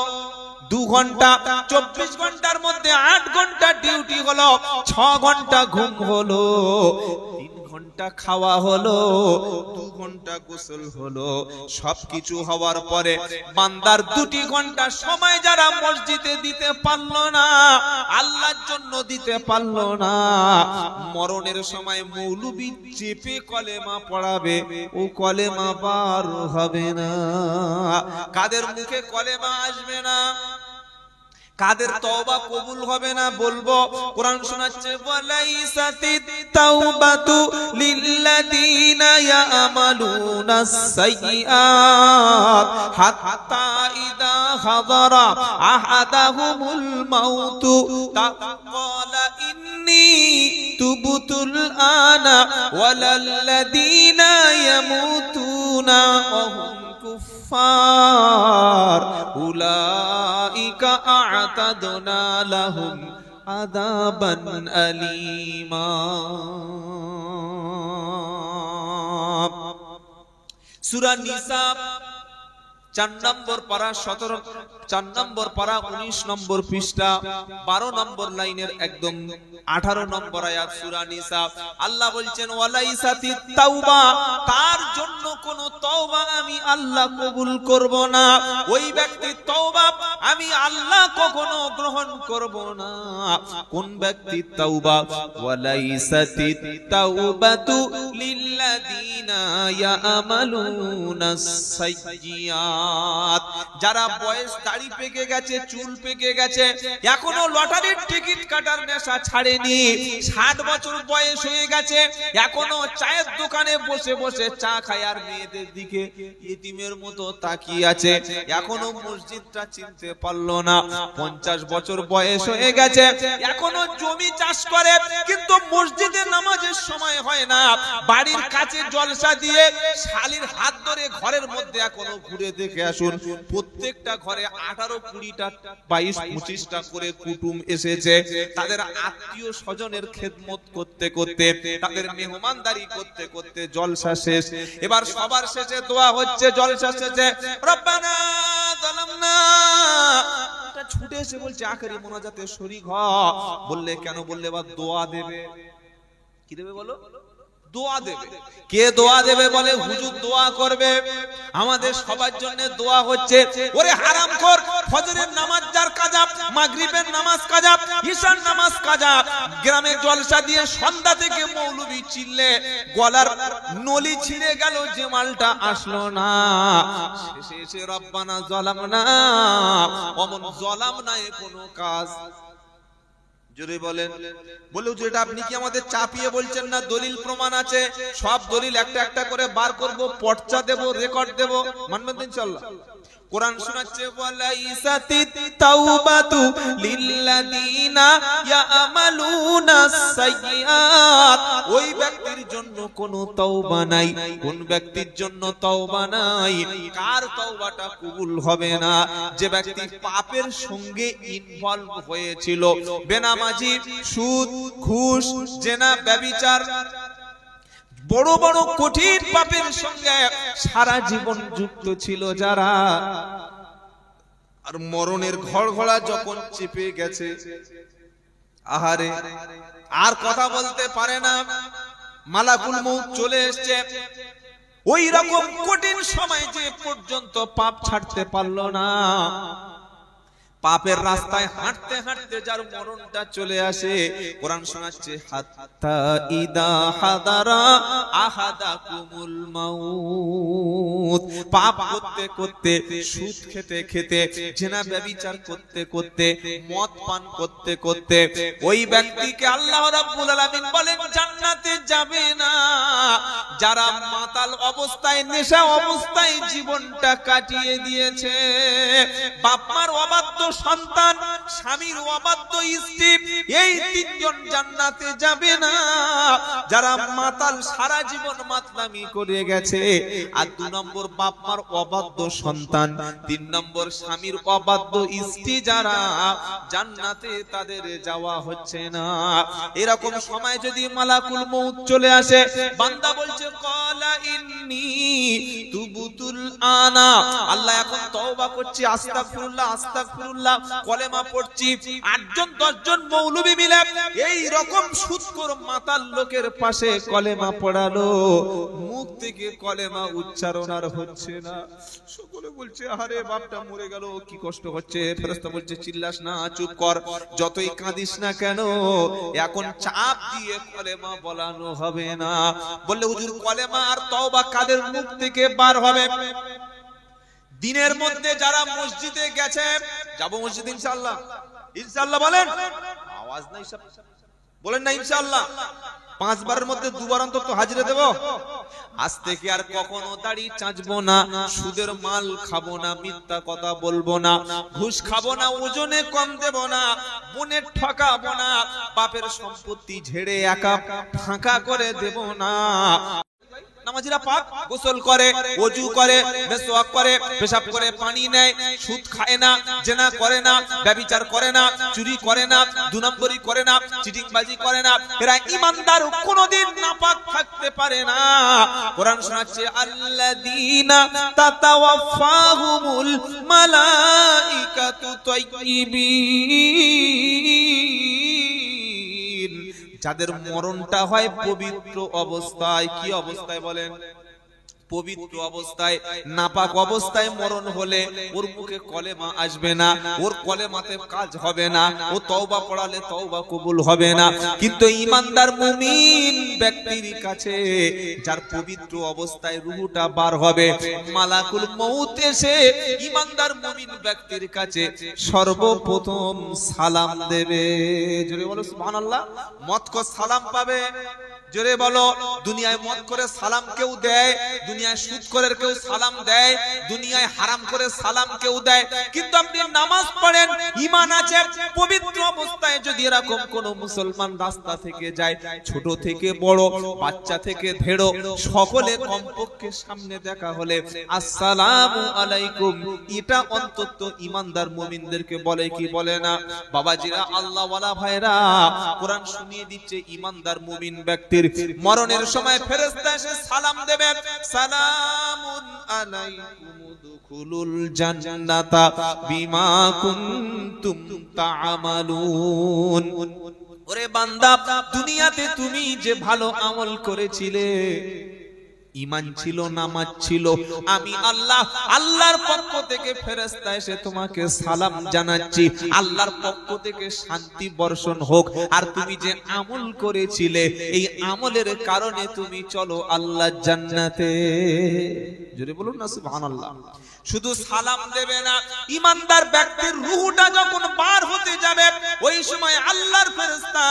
2 ঘন্টা। 24 ঘন্টার মধ্যে 8 ঘন্টা ডিউটি হলো, 6 ঘন্টা ঘুম হলো, 3 ঘন্টা খাওয়া হলো, 2 ঘন্টা গোসল হলো। সবকিছু হওয়ার পরে বান্দার 2 ঘন্টা সময় যারা মসজিদে দিতে পারলো না, আল্লাহর জন্য দিতে পারলো না, মরণের সময় মৌলবি চেপে কলেমা পড়াবে, ও কলেমা বার হবে না। কাদের মুখে কলেমা আসবে না, কাদের তওবা কবুল হবে না, বলবো। কোরআন শোনাচ্ছে ওয়ালাইসাতিত তাওবাতু লিল্লাযিনা ইয়ামালুনাস সাইয়্যাত হাত্তা ইযা হাযারা আহাদাহুমুল মাউতু তাকালা ইন্নী তুবতুল আনা ওয়ালাল্লাযিনা ইয়ামুতুনা ওয়া হুম কুফফার উলাইকা আ'তাদনা লাহুম আযাবান আলীমা। সূরা নিসা 4 নম্বর পারা 4 নম্বর পারা 19 নম্বর পৃষ্ঠা 12 নম্বর লাইনের একদম 18 নম্বর আয়াত সূরা নিসা। আল্লাহ বলছেন ওয়ালাইসাতিত তাওবা, তার জন্য কোন তওবা আমি আল্লাহ কবুল করব না। ওই ব্যক্তির তওবা আমি আল্লাহ কখনো গ্রহণ করব না। কোন ব্যক্তির তওবা? ওয়ালাইসাতিত তাওবাতু লিল্লাযিনা ইয়ামালুনাস সাইয়্যাত, যারা বয়স দাড়ি পেকে গেছে, চুল পেকে গেছে, এখনো লটারির টিকিট কাটার নেশা ছাড়েনি, 60 বছর বয়স হয়ে গেছে, এখনো চায়ের দোকানে বসে বসে চা খায় আর মেয়েদের দিকে ইতিমের মতো তাকিয়ে আছে, এখনো মসজিদটা চিনতে পারলো না। 50 বছর বয়স হয়ে গেছে, এখনো জমি চাষ করে, কিন্তু মসজিদে নামাজের সময় হয় না, বাড়ির কাছে জলসা দিয়ে শালির হাত ধরে ঘরের মধ্যে এখনো ঘুরে দেখে আসুন। প্রত্যেকটা ঘরে 18-20টা 22-25টা করে কুটুম এসেছে। তাদের আত্মীয় স্বজনের খেদমত করতে করতে, তাদের মেহমানদারি করতে করতে জলসা শেষ। এবার সবার শেষে দোয়া হচ্ছে, জলসা শেষে রব্বানা যালামনা, ছুটে এসে বলছে আখেরি মোনাজাতে শরীক হ। বললে কেন? বললে এবার দোয়া দেবে। কি দেবে বলো? দোয়া দেবে। কে দোয়া দেবে? বলে হুজুর দোয়া করবে। আমাদের সবার জন্য দোয়া হচ্ছে। ওরে হারামখোর, ফজরের নামাজ যার কাজা, মাগরিবের নামাজ কাজা, ঈশার নামাজ কাজা, গ্রামে জলসা দিয়ে সন্ধ্যা থেকে মৌলবি চিল্লে গলার নলি ছিঁড়ে গেল, যে মালটা আসলো না। শেষে এসে রব্বানা যালামনা, অমন যালামনা এ কোনো কাজ। জোরে বলেন। বলে যেটা আপনি কি আমাদের চাপিয়ে বলছেন না? দলিল প্রমাণ আছে, সব দলিল একটা একটা করে বার করব, পর্চা দেব, রেকর্ড দেব, মানবেন ইনশাআল্লাহ। কোরআন শোনাচ্ছে ওয়ালাইসাতিত তাওবাতু লিল্লাযিনা ইয়ামালুনাস সাইয়্যাত, ওই ব্যক্তির জন্য কোনো তওবা নাই। কোন ব্যক্তির জন্য তওবা নাই? কার তওবাটা কবুল হবে না? যে ব্যক্তি পাপের সঙ্গে ইনভলভ হয়েছিল, বেনামাজি, সুদ, ঘুষ, জেনা, ব্যভিচার, বড় বড় কঠিন পাপের সঙ্গে সারা জীবন যুক্ত ছিল যারা, আর মরণের ঘড়ঘড়া যখন চেপে গেছে, আহারে আর কথা বলতে পারে না, মালাকুল মউত চলে এসেছে, ওই রকম কঠিন সময় যে পর্যন্ত পাপ ছাড়তে পারলো না, পাপের রাস্তায় হাঁটতে হাঁটতে যার মরণটা চলে আসে, কোরআন শোনাচ্ছে হাত্তা ইদা হাদারা আহাদাকুমুল মাউত, পাপ করতে করতে, সুদ খেতে খেতে, জেনা ব্যভিচার করতে করতে, মদ পান করতে করতে ওই ব্যক্তিকে আল্লাহ রাব্বুল আলামিন বলেন জান্নাতে যাবে না। যারা মাতাল অবস্থায়, নেশা অবস্থায় জীবনটা কাটিয়ে দিয়েছে, বাপ মার অবাধ্য সন্তান, স্বামীর অবাধ্য স্ত্রী, এই তিনজন জান্নাতে যাবে না। যারা মাতাল, সারা জীবন মাতলামি করে গেছে, আর 2 নম্বর বাপ মার অবাধ্য সন্তান, 3 নম্বর স্বামীর অবাধ্য স্ত্রী, যারা জান্নাতে তাদের যাওয়া হচ্ছে না। এরকম সময় যদি মালাকুল মউত চলে আসে, বান্দা বলছে ক্বালা ইন্নী তুবতুল আনা, আল্লাহ এখন তওবা করছি, আস্তাগফিরুল্লাহ আস্তাগফিরুল্লাহ, কলেমা পড়ছি। 8 জন 10 জন মৌলবি মিলে এই রকম সুদখোর মাতাল লোকের পাশে কলেমা পড়ালো, মুখ থেকে কলেমা উচ্চারণ আর হচ্ছে না। সকলে বলছে আরে বাপটা মরে গেল, কি কষ্ট হচ্ছে। ফেরেশতা বলছে চিল্লাস না, চুপ কর, যতই কাঁদিস না কেন, এখন চাপ দিয়ে কলেমা বলানো হবে না। বললে হুজুর কলেমা আর তওবা কাদের মুখ থেকে বার হবে? দিনের মধ্যে যারা মসজিদে গেছে, যাব মসজিদ ইনশাআল্লাহ, ইনশাআল্লাহ বলেন, আওয়াজ নাই সব বলেন না ইনশাআল্লাহ। 5 বারের মধ্যে 2 বার অন্তত হাজিরা দেব। আজ থেকে আর কখনো দাড়ি চাঁচবো না, সুদের মাল খাবো না, মিথ্যা কথা বলবো না, ঘুষ খাবো না, ওজনে কম দেব না, বোনের ঠকাবো না, বাপের সম্পত্তি ঝেড়ে একা ফাঁকা করে দেব না। নামাজিরা পাক গোসল করে, ওযু করে, মিসওয়াক করে, পেশাব করে, পানি নেয়, সুদ খায় না, জেনা করে না, ব্যভিচার করে না, চুরি করে না, 2 নম্বরই করে না, চিটিংবাজি করে না, এরা ঈমানদার কোনদিন নাপাক থাকতে পারে না। কোরআন শোনাচ্ছে আল্লাযীনা তাতাওয়াফাহুমুল মালাইকাতু তাইয়্যিবিন, যাদের মরণটা হয় পবিত্র অবস্থায়। কি অবস্থায় বলেন? পবিত্র অবস্থায়। নাপাক অবস্থায় মরণ হলে ওর মুখে কলেমা আসবে না, ওর কলেমাতে কাজ হবে না, ও তওবা পড়ালে তওবা কবুল হবে না। কিন্তু ঈমানদার মুমিন ব্যক্তির কাছে, যার পবিত্র অবস্থায় রূহটা বার হবে, মালাকুল মউত এসে ঈমানদার মুমিন ব্যক্তির কাছে সর্বপ্রথম সালাম দেবে। জোরে বলো সুবহানাল্লাহ। মত কো সালাম পাবে, জোরে বলো। দুনিয়ায় মদ করে সালাম কেউ দেয়, দুনিয়ায় সুদ করে কেউ সালাম দেয়, দুনিয়ায় হারাম করে সালাম কেউ দেয়, কিন্তু আপনি নামাজ পড়েন, ঈমান আছে, পবিত্র অবস্থায় যদি এরকম কোন মুসলমান রাস্তা থেকে যায়, ছোট থেকে বড়, বাচ্চা থেকে ধেড়ো, সকলে কমপক্ষে সামনে দেখা হলে আসসালামু আলাইকুম, এটা অন্তত ঈমানদার মুমিনদেরকে বলে কি বলে না? বাবাজিরা, আল্লাহ ওয়ালা ভাইরা, কোরআন শুনিয়ে দিচ্ছে ঈমানদার মুমিন ব্যক্তির মরণের সময় ফেরেশতা এসে সালাম দেবে, সালামুন আলাইকুম উদখুলুল জান্নাতা বিমা কুনতুম তা'মালুন। ওরে বান্দা, দুনিয়াতে তুমি যে ভালো আমল করেছিলে, ঈমান ছিল, নামাজ ছিল, আমি আল্লাহ, আল্লাহর পক্ষ থেকে ফেরেশতা এসে তোমাকে সালাম জানাচ্ছি, আল্লাহর পক্ষ থেকে শান্তি বর্ষণ হোক। আর তুমি যে আমল করেছিলে, এই আমলের কারণে তুমি চলো আল্লাহর জান্নাতে। জোরে বলুন না সুবহানাল্লাহ। শুধু সালাম দেবে না, ঈমানদার ব্যক্তির রূহটা যখন পার হতে যাবে, ওই সময় আল্লাহর ফেরেশতা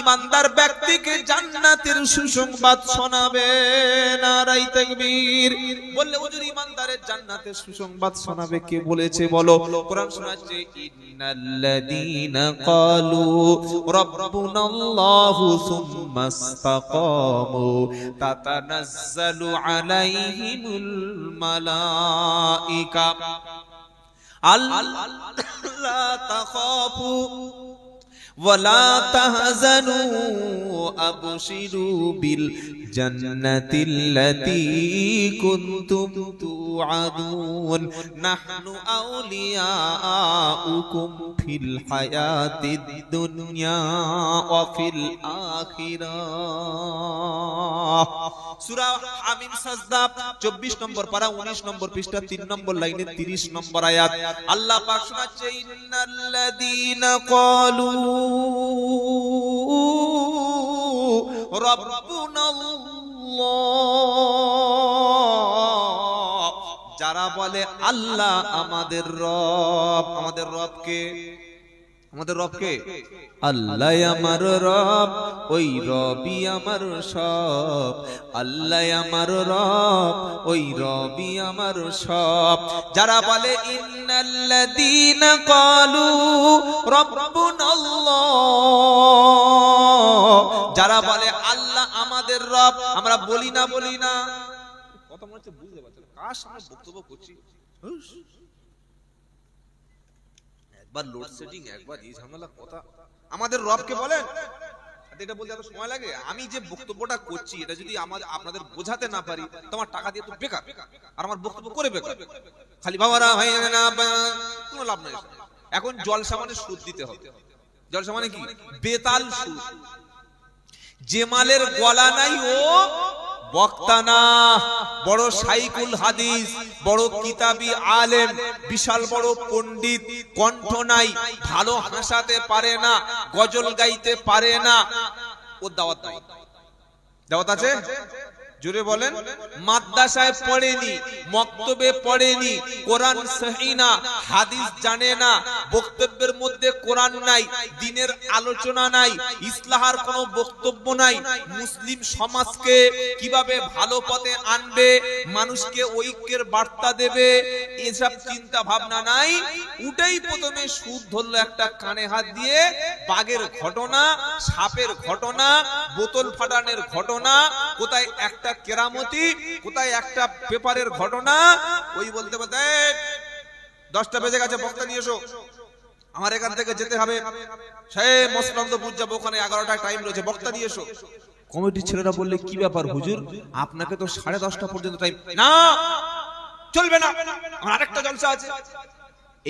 ঈমানদার ব্যক্তিকে জান্নাতের সুসংবাদ শোনাবে। নারায়ে তাকবীর। বললে হুজুর, ঈমানদারের জান্নাতের সুসংবাদ শোনাবে কে বলেছে বলো? কোরআন শোনাচ্ছে, ইন্নাল্লাযীনা ক্বালু রাব্বুনাল্লাহু সুম্মা ইসতাকামু তাতানাজ্জালু আলাইহিমুল মালাইকা আল্লা তাখাফু ওয়ালা তাহজানু আবশিরু বিল জান্নাতিল্লাতী কুনতুম তুআদুন নাহনু আউলিয়াউকুম ফিল হায়াতিদ দুনিয়া ওয়া ফিল আখিরাহ। সূরা হামিম সাজদা 24 নম্বর পারা 19 নম্বর পৃষ্ঠা 3 নম্বর লাইনে 30 নম্বর আয়াত। আল্লাহ পাক শোনাচ্ছে, ইন্নাল্লাযীনা ক্বালু রাব্বুনাল্লাহ, যারা বলে আল্লাহ আমাদের রব। আমাদের রব কে? আমাদের রব কে? আল্লাহ আমার রব, ওই রবই আমার সব। আল্লাহ আমার রব, ওই রবই আমার সব। যারা বলে ইন্নাল্লাযীনা ক্বালু রাব্বুনাল্লাহ, যারা বলে আল্লাহ আমাদের রব, আমরা বলি না? বলি না? কথা মনে হচ্ছে বুঝতে পারছেন কার সামনে বক্তব্য করছি। একবার লোডশেডিং, একবার এই ঝামেলা। কথা আমাদের রবকে বলেন, এটা বলতে এত সময় লাগে? আমি যে বক্তব্যটা করছি, এটা যদি আপনাদের বোঝাতে না পারি, তোমার টাকা দিয়ে তো বেকার, আর আমার বক্তব্য করে বেকার। খালি বাবারা হয় না, কোনো লাভ নাই। এখন জলসা মানে সুদ দিতে হবে। জলসা মানে কি? বেতাল সুদ। যে মালের গলা নাই ও বক্তা না। বড় শাইখুল হাদিস, বড় কিতাবী আলেম, বিশাল বড় পণ্ডিত, কণ্ঠ নাই, ভালো হাসাতে পারে না, গজল গাইতে পারে না, ও দাওয়াত নাই। দাওয়াত আছে? জোরে বলেন। মাদ্রাসায় পড়েনি, মক্তবে পড়েনি, কোরআন সহি না, হাদিস জানে না, বক্তব্যের মধ্যে কোরআন নাই, দিনের আলোচনা নাই, ইসলাহার কোনো বক্তব্য নাই, মুসলিম সমাজকে কিভাবে ভালো পথে আনবে, মানুষকে ঐক্যের বার্তা দেবে, এসব চিন্তা ভাবনা নাই। উঠেই প্রথমে সুদ ধরলো একটা কানে হাত দিয়ে, বাঘের ঘটনা, সাপের ঘটনা, বোতল ফাটানোর ঘটনা, কোথায় একটা কেরামতি, কোথায় একটা পেপারের ঘটনা। ওই বলতে বলতে 10টা বেজে গেছে, বক্তা নিয়ে এসো, আমার এখান থেকে যেতে হবে, সে মসলন্দপুর যাবো, ওখানে 11টায় টাইম রয়েছে, বক্তা নিয়ে এসো। কমিটির ছেলেরা বললে, কি ব্যাপার হুজুর, আপনাকে তো 10:30 পর্যন্ত টাইম। না, চলবে না, আমার আরেকটা জলসা আছে।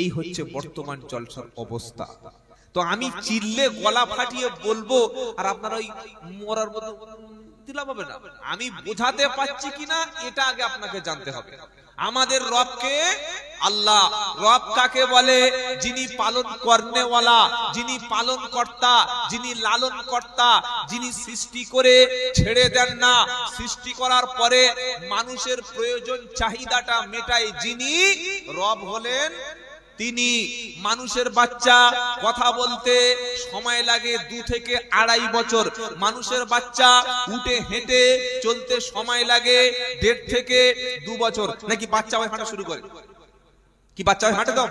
এই হচ্ছে বর্তমান জলসার অবস্থা। তো আমি চিল্লে গলা ফাটিয়ে বলবো, আর আপনারা ওই মরার মতো দিলা পাবে না। আমি বোঝাতে পারছি কিনা এটা আগে আপনাকে জানতে হবে। আমাদের রবকে আল্লাহ। রব কাকে বলে? যিনি পালন করনেওয়ালা, যিনি পালন কর্তা, যিনি লালন কর্তা, যিনি সৃষ্টি করে ছেড়ে দেন না, সৃষ্টি করার পরে মানুষের প্রয়োজন চাহিদাটা মেটায়, যিনি রব হলেন তিনি মানুষের বাচ্চা কথা বলতে সময় লাগে 2 থেকে 2.5 বছর, মানুষের বাচ্চা উঠে হেঁটে চলতে সময় লাগে 1.5 থেকে 2 বছর। নাকি বাচ্চা হাঁটা শুরু করে? কি বাচ্চা হাঁটে তো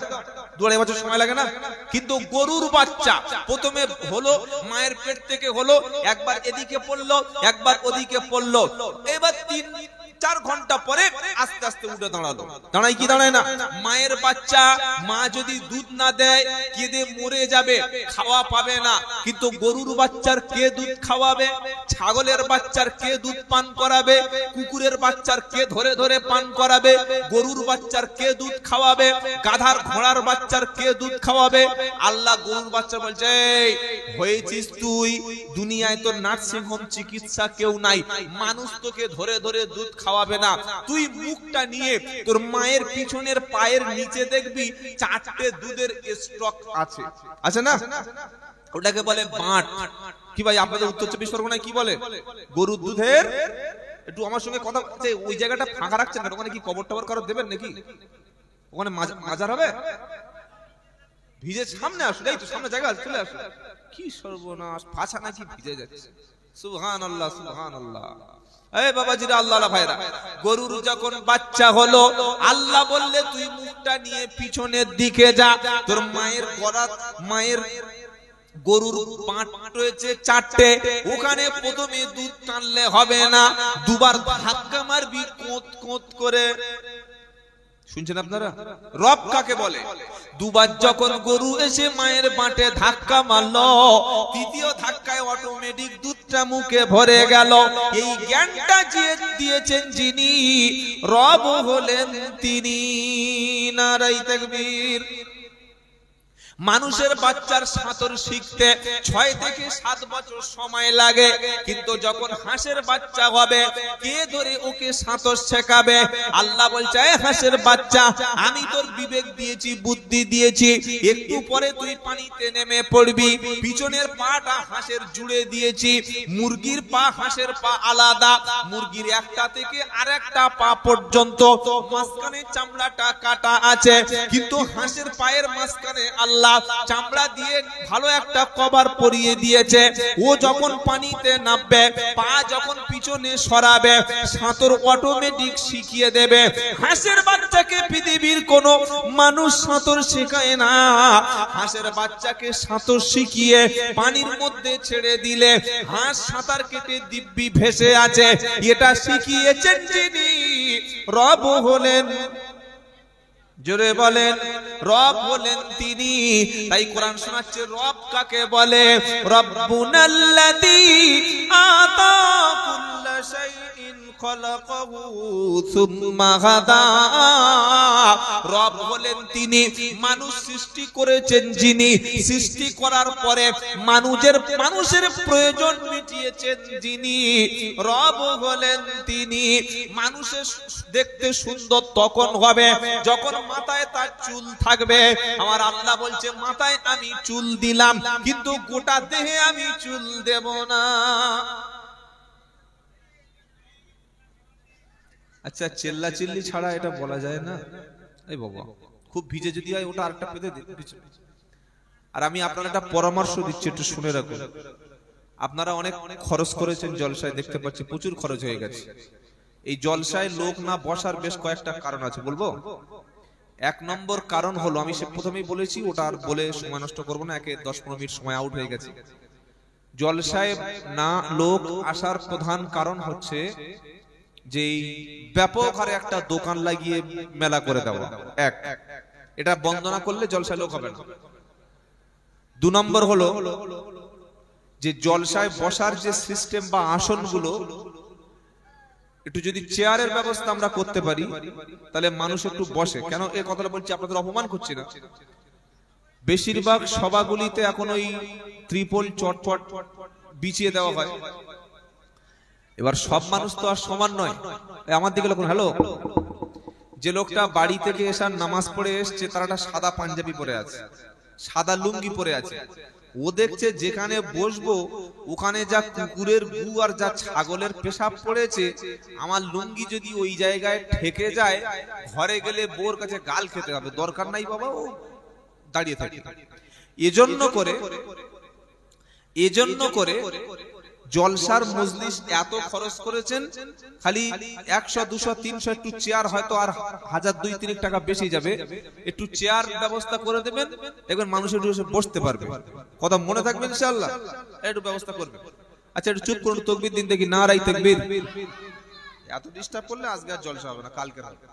2-2.5 বছর সময় লাগে না? কিন্তু গরুর বাচ্চা প্রথমে হলো মায়ের পেট থেকে হলো, একবার এদিকে পড়লো একবার ওদিকে পড়লো, এবার 3-4 ঘন্টা পরে আস্তে আস্তে উঠে দাঁড়ালো। দাঁড়ায় কি দাঁড়ায় না? মায়ের বাচ্চা মা যদি দুধ না দেয় কেঁদে মরে যাবে, খাওয়া পাবে না। কিন্তু গরুর বাচ্চার কে দুধ খাওয়াবে? ছাগলের বাচ্চার কে দুধ পান করাবে? কুকুরের বাচ্চার কে ধরে ধরে পান করাবে? গরুর বাচ্চার কে দুধ খাওয়াবে? গাধার ঘোড়ার বাচ্চার কে দুধ খাওয়াবে? আল্লাহ গরুর বাচ্চা বলছে, হয়েছিস তুই দুনিয়ায়, তোর নার্সিং হোম চিকিৎসা কেউ নাই, মানুষ তোকে ধরে ধরে দুধ খাওয়াবে না। তুই মুখটা নিয়ে তোর মায়ের পিছনের পায়ের নিচে দেখবি 4টে দুধের স্টক আছে, আছে না? ওটাকে বলে বাঁট। কি ভাই আপনাদের উত্তর 24 পরগনায় কি বলে? গরুর দুধের। একটু আমার সঙ্গে কথা বলছে, ওই জায়গাটা ফাঁকা রাখছেন না? ওখানে কি কবর টবর কারো দেবেন নাকি? ওখানে মাজার হবে? ভিজে সামনে আসুন, এই তো সামনে জায়গা আছে, চলে আসুন। কি সর্বনাশ, ফাঁসা নাকি ভিজে যাচ্ছে। সুবহানাল্লাহ সুবহানাল্লাহ। এই বাবাজিরা, আল্লাহ ভাইরা, গরুর যখন বাচ্চা হলো আল্লাহ বললে তুই মুখটা নিয়ে পিছনের দিকে যা, তোর মায়ের গলাত, মায়ের গরুর পাট রয়েছে 4টে, ওখানে প্রথমে দুধ টানলে হবে না, 2বার ধাক্কা মারবি কোত কোত করে। শুনছেন আপনারা? রব কাকে বলে? 2বার যখন গরু এসে মায়ের বাঁটে ধাক্কা মারলো, 3য় ধাক্কায় অটোমেটিক দুধটা মুখে ভরে গেল। এই জ্ঞানটা দিয়েছেন যিনি, রব হলেন তিনি। নারায়ে তাকবীর। মানুষের বাচ্চার সাঁতার শিখতে 6 থেকে 7 বছর সময় লাগে, কিন্তু যখন হাঁসের বাচ্চা হবে কে ধরে ওকে সাঁতার শেখাবে? আল্লাহ বলছে, হাঁসের বাচ্চা আমি তোর বিবেক দিয়েছি, বুদ্ধি দিয়েছি, একটু পরে তুই পানিতে নেমে পড়বি, পিছনের পাটা হাঁসের জুড়ে দিয়েছি। মুরগির পা হাঁসের পা আলাদা, মুরগির একটা থেকে আরেকটা পা পর্যন্ত মাঝখানে চামড়াটা কাটা আছে, কিন্তু হাঁসের পায়ের মাঝখানে আল্লাহ চামড়া দিয়ে ভালো একটা কভার পরিয়ে দিয়েছে। ও যখন পানিতে নামবে, পা যখন পিছনে সরাবে, সাঁতার অটোমেটিক শিখিয়ে দেবে। হাঁসের বাচ্চাকে পৃথিবীর কোন মানুষ সাঁতার শেখায় না। হাঁসের বাচ্চাকে সাঁতার শিখিয়ে পানির মধ্যে ছেড়ে দিলে হাঁস সাঁতার কেটে দিব্যি ভেসে আছে। এটা শিখিয়েছেন যিনি, রব হলেন, জোরে বলেন, রব হলেন তিনি। তাই কোরআন শোনাচ্ছে রব কাকে বলে? রব্বুনাল্লাযী আতা কুল্লা শাইইন খালাকাহু সুম্মা হাদা। রব হলেন তিনি, মানুষ সৃষ্টি করেছেন যিনি, সৃষ্টি করার পরে মানুষের প্রয়োজন মিটিয়েছেন যিনি, রব হলেন তিনি। মানুষের দেখতে সুন্দর তখন হবে যখন মাথায় তার চুল থাকবে। আমার আল্লাহ বলছে, মাথায় আমি চুল দিলাম, কিন্তু গোটা দেহে আমি চুল দেব না। আচ্ছা, চিল্লা চিল্লি ছাড়া এটা বলা যায় না? এই বাবা, খুব ভিজে যদি হয় ওটা আরেকটা পেতে দিচ্ছি। আর আমি আপনার একটা পরামর্শ দিচ্ছি, একটু শুনে রাখুন। আপনারা অনেক খরচ করেছেন জলসায়, দেখতে পাচ্ছি প্রচুর খরচ হয়ে গেছে। এই জলসায় লোক না বসার বেশ কয়েকটা কারণ আছে, বলবো। 1 নম্বর কারণ হলো, আমি সে প্রথমেই বলেছি, ওটা আর বলে সময় নষ্ট করবো না, 10-15 মিনিট সময় আউট হয়ে গেছে। জলসায় না লোক আসার প্রধান কারণ হচ্ছে যে ব্যাপক হারে একটা দোকান লাগিয়ে মেলা করে দেওয়া। এটা বন্ধ না করলে জলসায় লোক হবে না। 2 নম্বর হলো যে জলসায় বসার যে সিস্টেম বা আসনগুলো, একটু যদি চেয়ারের ব্যবস্থা আমরা করতে পারি তাহলে মানুষ একটু বসে। কেন এই কথাটা বলছি, আপনাদের অপমান করছি না। বেশিরভাগ সভাগুলিতে এখন ওই ত্রিপল চটপট বিছিয়ে দেওয়া হয়। এবার সব মানুষ তো আর সমান নয়। আমার দিকে লোক, হ্যালো, যে লোকটা বাড়ি থেকে এসে নামাজ পড়ে এসছে, তার একটা সাদা পাঞ্জাবি পরে আছে, সাদা লুঙ্গি পরে আছে, ও দেখছে যেখানে বসবো ওখানে যা কুকুরের গু আর যা ছাগলের পেশাব পড়েছে, আমার লুঙ্গি যদি ওই জায়গায় ঠেকে যায়, ঘরে গেলে বউর কাছে গাল খেতে হবে। দরকার নাই বাবা, ও দাঁড়িয়ে থাকি। এজন্য করে জলসার মজলিস এত খরচ করেছেন, খালি 100 200 300 একটু চেয়ার হয়তো আর 1000 2-3 টাকা বেশি যাবে, একটু চেয়ার ব্যবস্থা করে দেবেন, দেখবেন মানুষ একটু বসতে পারবে। কথা মনে থাকবে ইনশাআল্লাহ, একটু ব্যবস্থা করবেন। আচ্ছা একটু চুপ করুন, তাকবীর দিন দেখি, নারায়ে তাকবীর। এত ডিস্টার্ব করলে আজকে আর জলসা হবে না, কালকে হবে।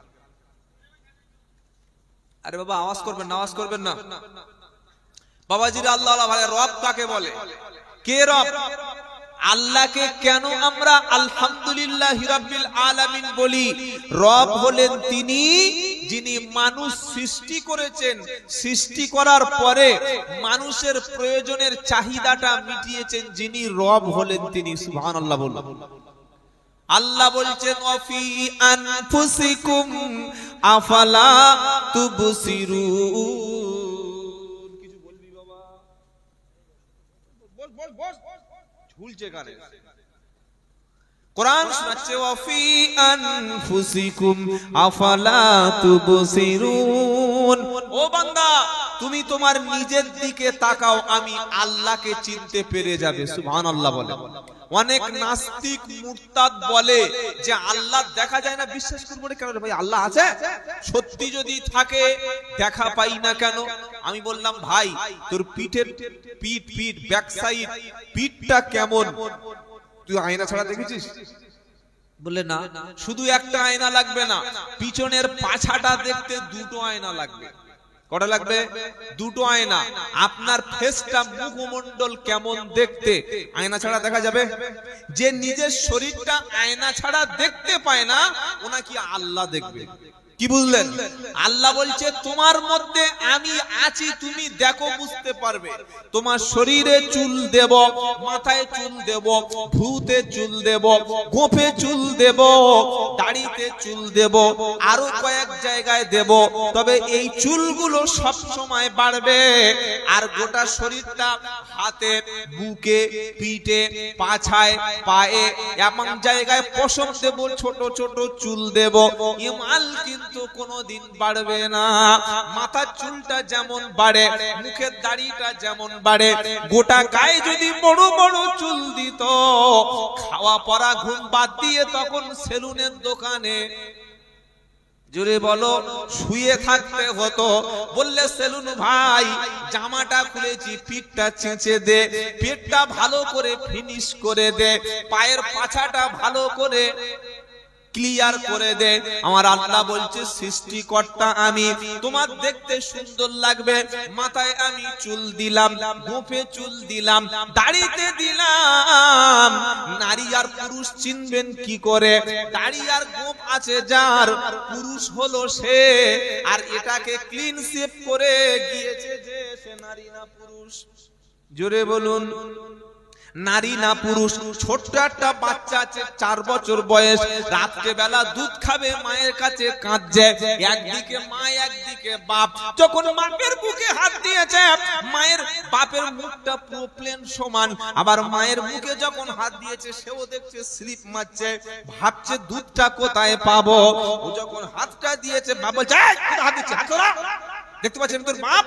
আরে বাবা আওয়াজ করবেন না, আওয়াজ করবেন না বাবাজিরা। আল্লাহ আল্লাহ ভাই, রব কাকে বলে? কে রব? আল্লাহকে কেন আমরা আলহামদুলিল্লাহি রাব্বিল আলামিন বলি? রব হলেন তিনি যিনি মানুষ সৃষ্টি করেছেন, সৃষ্টি করার পরে মানুষের প্রয়োজনের চাহিদাটা মিটিয়েছেন, যিনি রব হলেন তিনি। সুবহানাল্লাহ বলুন। আল্লাহ বলছেন ওয়াফি আনফুসিকুম আফালা তুবসিরুন। কিছু বলবি বাবা? বস ঝুলছে কানে। কোরআন শোনাচ্ছে ওয়াফি আনফুসিকুম আফালা তুবসিরুন। ও বান্দা, তুমি তোমার নিজের দিকে তাকাও, আমি আল্লাহকে চিনতে পেরে যাবে। সুবহানাল্লাহ বলে। অনেক নাস্তিক মুরতাদ বলে যে আল্লাহ দেখা যায় না, বিশ্বাস করবো না কেন রে ভাই? আল্লাহ আছে, সত্যি যদি থাকে দেখা পাই না কেন? আমি বললাম ভাই তোর পিঠের পিঠ ব্যাক সাইড পিঠটা কেমন তুই আয়না ছাড়া দেখেছিস? বলে না, শুধু একটা আয়না লাগবে না, পিছনের পাছাটা দেখতে দুটো আয়না লাগবে। কটা লাগবে? দুটো আয়না। আপনার ফেসটা, মুখমণ্ডল কেমন দেখতে আয়না ছাড়া দেখা যাবে? যে নিজের শরীরটা আয়না ছাড়া দেখতে পায় না, ওনা কি আল্লাহ দেখবে? কি বুঝলেন? আল্লাহ বলছে তোমার মধ্যে আমি আছি, তুমি দেখো, বুঝতে পারবে। তোমার শরীরে চুল দেব, মাথায় চুল দেব, ভ্রুতে চুল দেব, গোঁফে চুল দেব, দাড়িতে চুল দেব, আরো কয়েক জায়গায় দেব। তবে এই চুলগুলো সব সময় বাড়বে। আর গোটা শরীরটা, হাতে, বুকে, পিঠে, পাছায়, পায়ে, এমন জায়গায় পশম দেব, ছোট ছোট চুল দেব। ইমাল কিন্তু কোনদিন বাড়বে না। মাথার চুলটা যেমন বাড়ে, মুখের দাড়িটা যেমন বাড়ে, গোটা গায়ে যদি বড় বড় চুল দিত, খাওয়া পড়া ঘুম বাদ দিয়ে তখন সেলুনের দোকানে, জোরে বলো, শুয়ে থাকতে হতো। বললে সেলুন ভাই জামাটা খুলেছি, পিঠটা চেঁচে দে, পেটটা ভালো করে ফিনিশ করে দে, পায়ের পাছাটা ভালো করে ক্লিয়ার করে দে। আমার আল্লাহ বলছে সৃষ্টিকর্তা আমি, তোমার দেখতে সুন্দর লাগবে। মাথায় আমি চুল দিলাম, গোঁফে চুল দিলাম, দাড়িতে দিলাম। নারী আর পুরুষ চিনবেন কি করে? দাড়ি আর গোঁফ আছে যার, পুরুষ হলো সে। আর এটাকে ক্লিন শেভ করে গিয়েছে যে, সে নারী না পুরুষ? জোরে বলুন, নারী না পুরুষ? ছোট্ট একটা বাচ্চা আছে, 4 বছর বয়স, রাত্রে বেলা দুধ খাবে, মায়ের কাছে কাঁদছে। একদিকে মা, একদিকে বাপ। যখন বাপের বুকে হাত দিয়েছে, মায়ের বাপের মুখটা পুরো প্লেন সমান। আবার মায়ের মুখে যখন হাত দিয়েছে, সেও দেখছে স্লিপ মারছে, ভাবছে দুধটা কোথায় পাবো। ও যখন হাতটা দিয়েছে, বাপ বলছে হাত দিচ্ছে, হাত ধরা। দেখতে পাচ্ছেন তোর বাপ?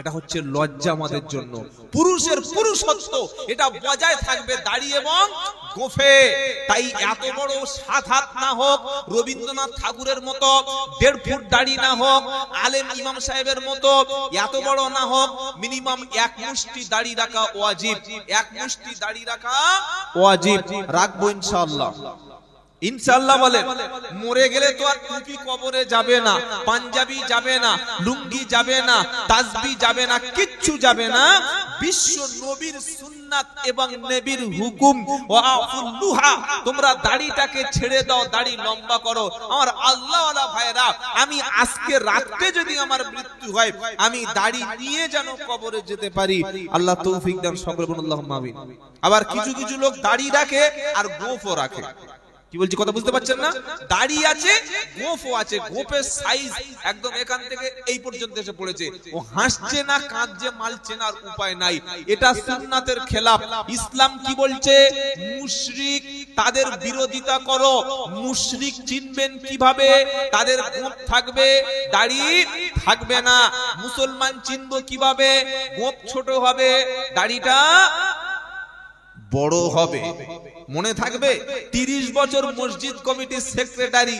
এটা হচ্ছে লজ্জা আমাদের জন্য। পুরুষের পুরুষত্ব এটা বজায় থাকবে দাড়ি এবং গোঁফে। তাই এত বড় 7 হাত না হোক, রবীন্দ্রনাথ ঠাকুরের মতো 1.5 ফুট দাড়ি না হোক, আলেম ইমাম সাহেবের মতো এত বড় না হোক, মিনিমাম 1 মুষ্টি দাড়ি রাখা ওয়াজিব। 1 মুষ্টি দাড়ি রাখা ওয়াজিব। রাখবো ইনশাআল্লাহ। ইনশাআল্লাহ বলেন। মরে গেলে তো আর টুপি কবরে যাবে না, পাঞ্জাবি যাবে না, লুঙ্গি যাবে না, তাসবিহ যাবে না, কিচ্ছু যাবে না। বিশ্ব নবীর সুন্নাত এবং নবীর হুকুম, ওয়াফুল্লুহা, তোমরা দাড়িটাকে ছেড়ে দাও, দাড়ি লম্বা করো। আমার আল্লাহওয়ালা ভাইরা, আমি আজকে রাতে যদি আমার মৃত্যু হয়, আমি দাড়ি নিয়ে যেন কবরে যেতে পারি। আল্লাহ তৌফিক দেন, সকলে বলুন আল্লাহুম্মা আমিন। আবার কিছু কিছু লোক দাড়ি রাখে আর গোঁফও রাখে। কি বলছি কথা বুঝতে পারছেন না? দাড়ি আছে, গোঁফও আছে, গোঁফের সাইজ একদম এখান থেকে এই পর্যন্ত এসে পড়েছে। ও হাসছে না কাঁদছে, মাল চেনার উপায় নাই। এটা সুন্নাতের খেলাফ। ইসলাম কি বলছে? মুশরিক তাদের বিরোধিতা করো। মুশরিক চিনবেন কিভাবে? তাদের গোঁফ থাকবে, দাড়ি থাকবে না। মুসলমান চিনবো কিভাবে? গোঁফ ছোট হবে, দাড়িটা বড় হবে। মনে থাকবে 30 বছর মসজিদ কমিটির সেক্রেটারি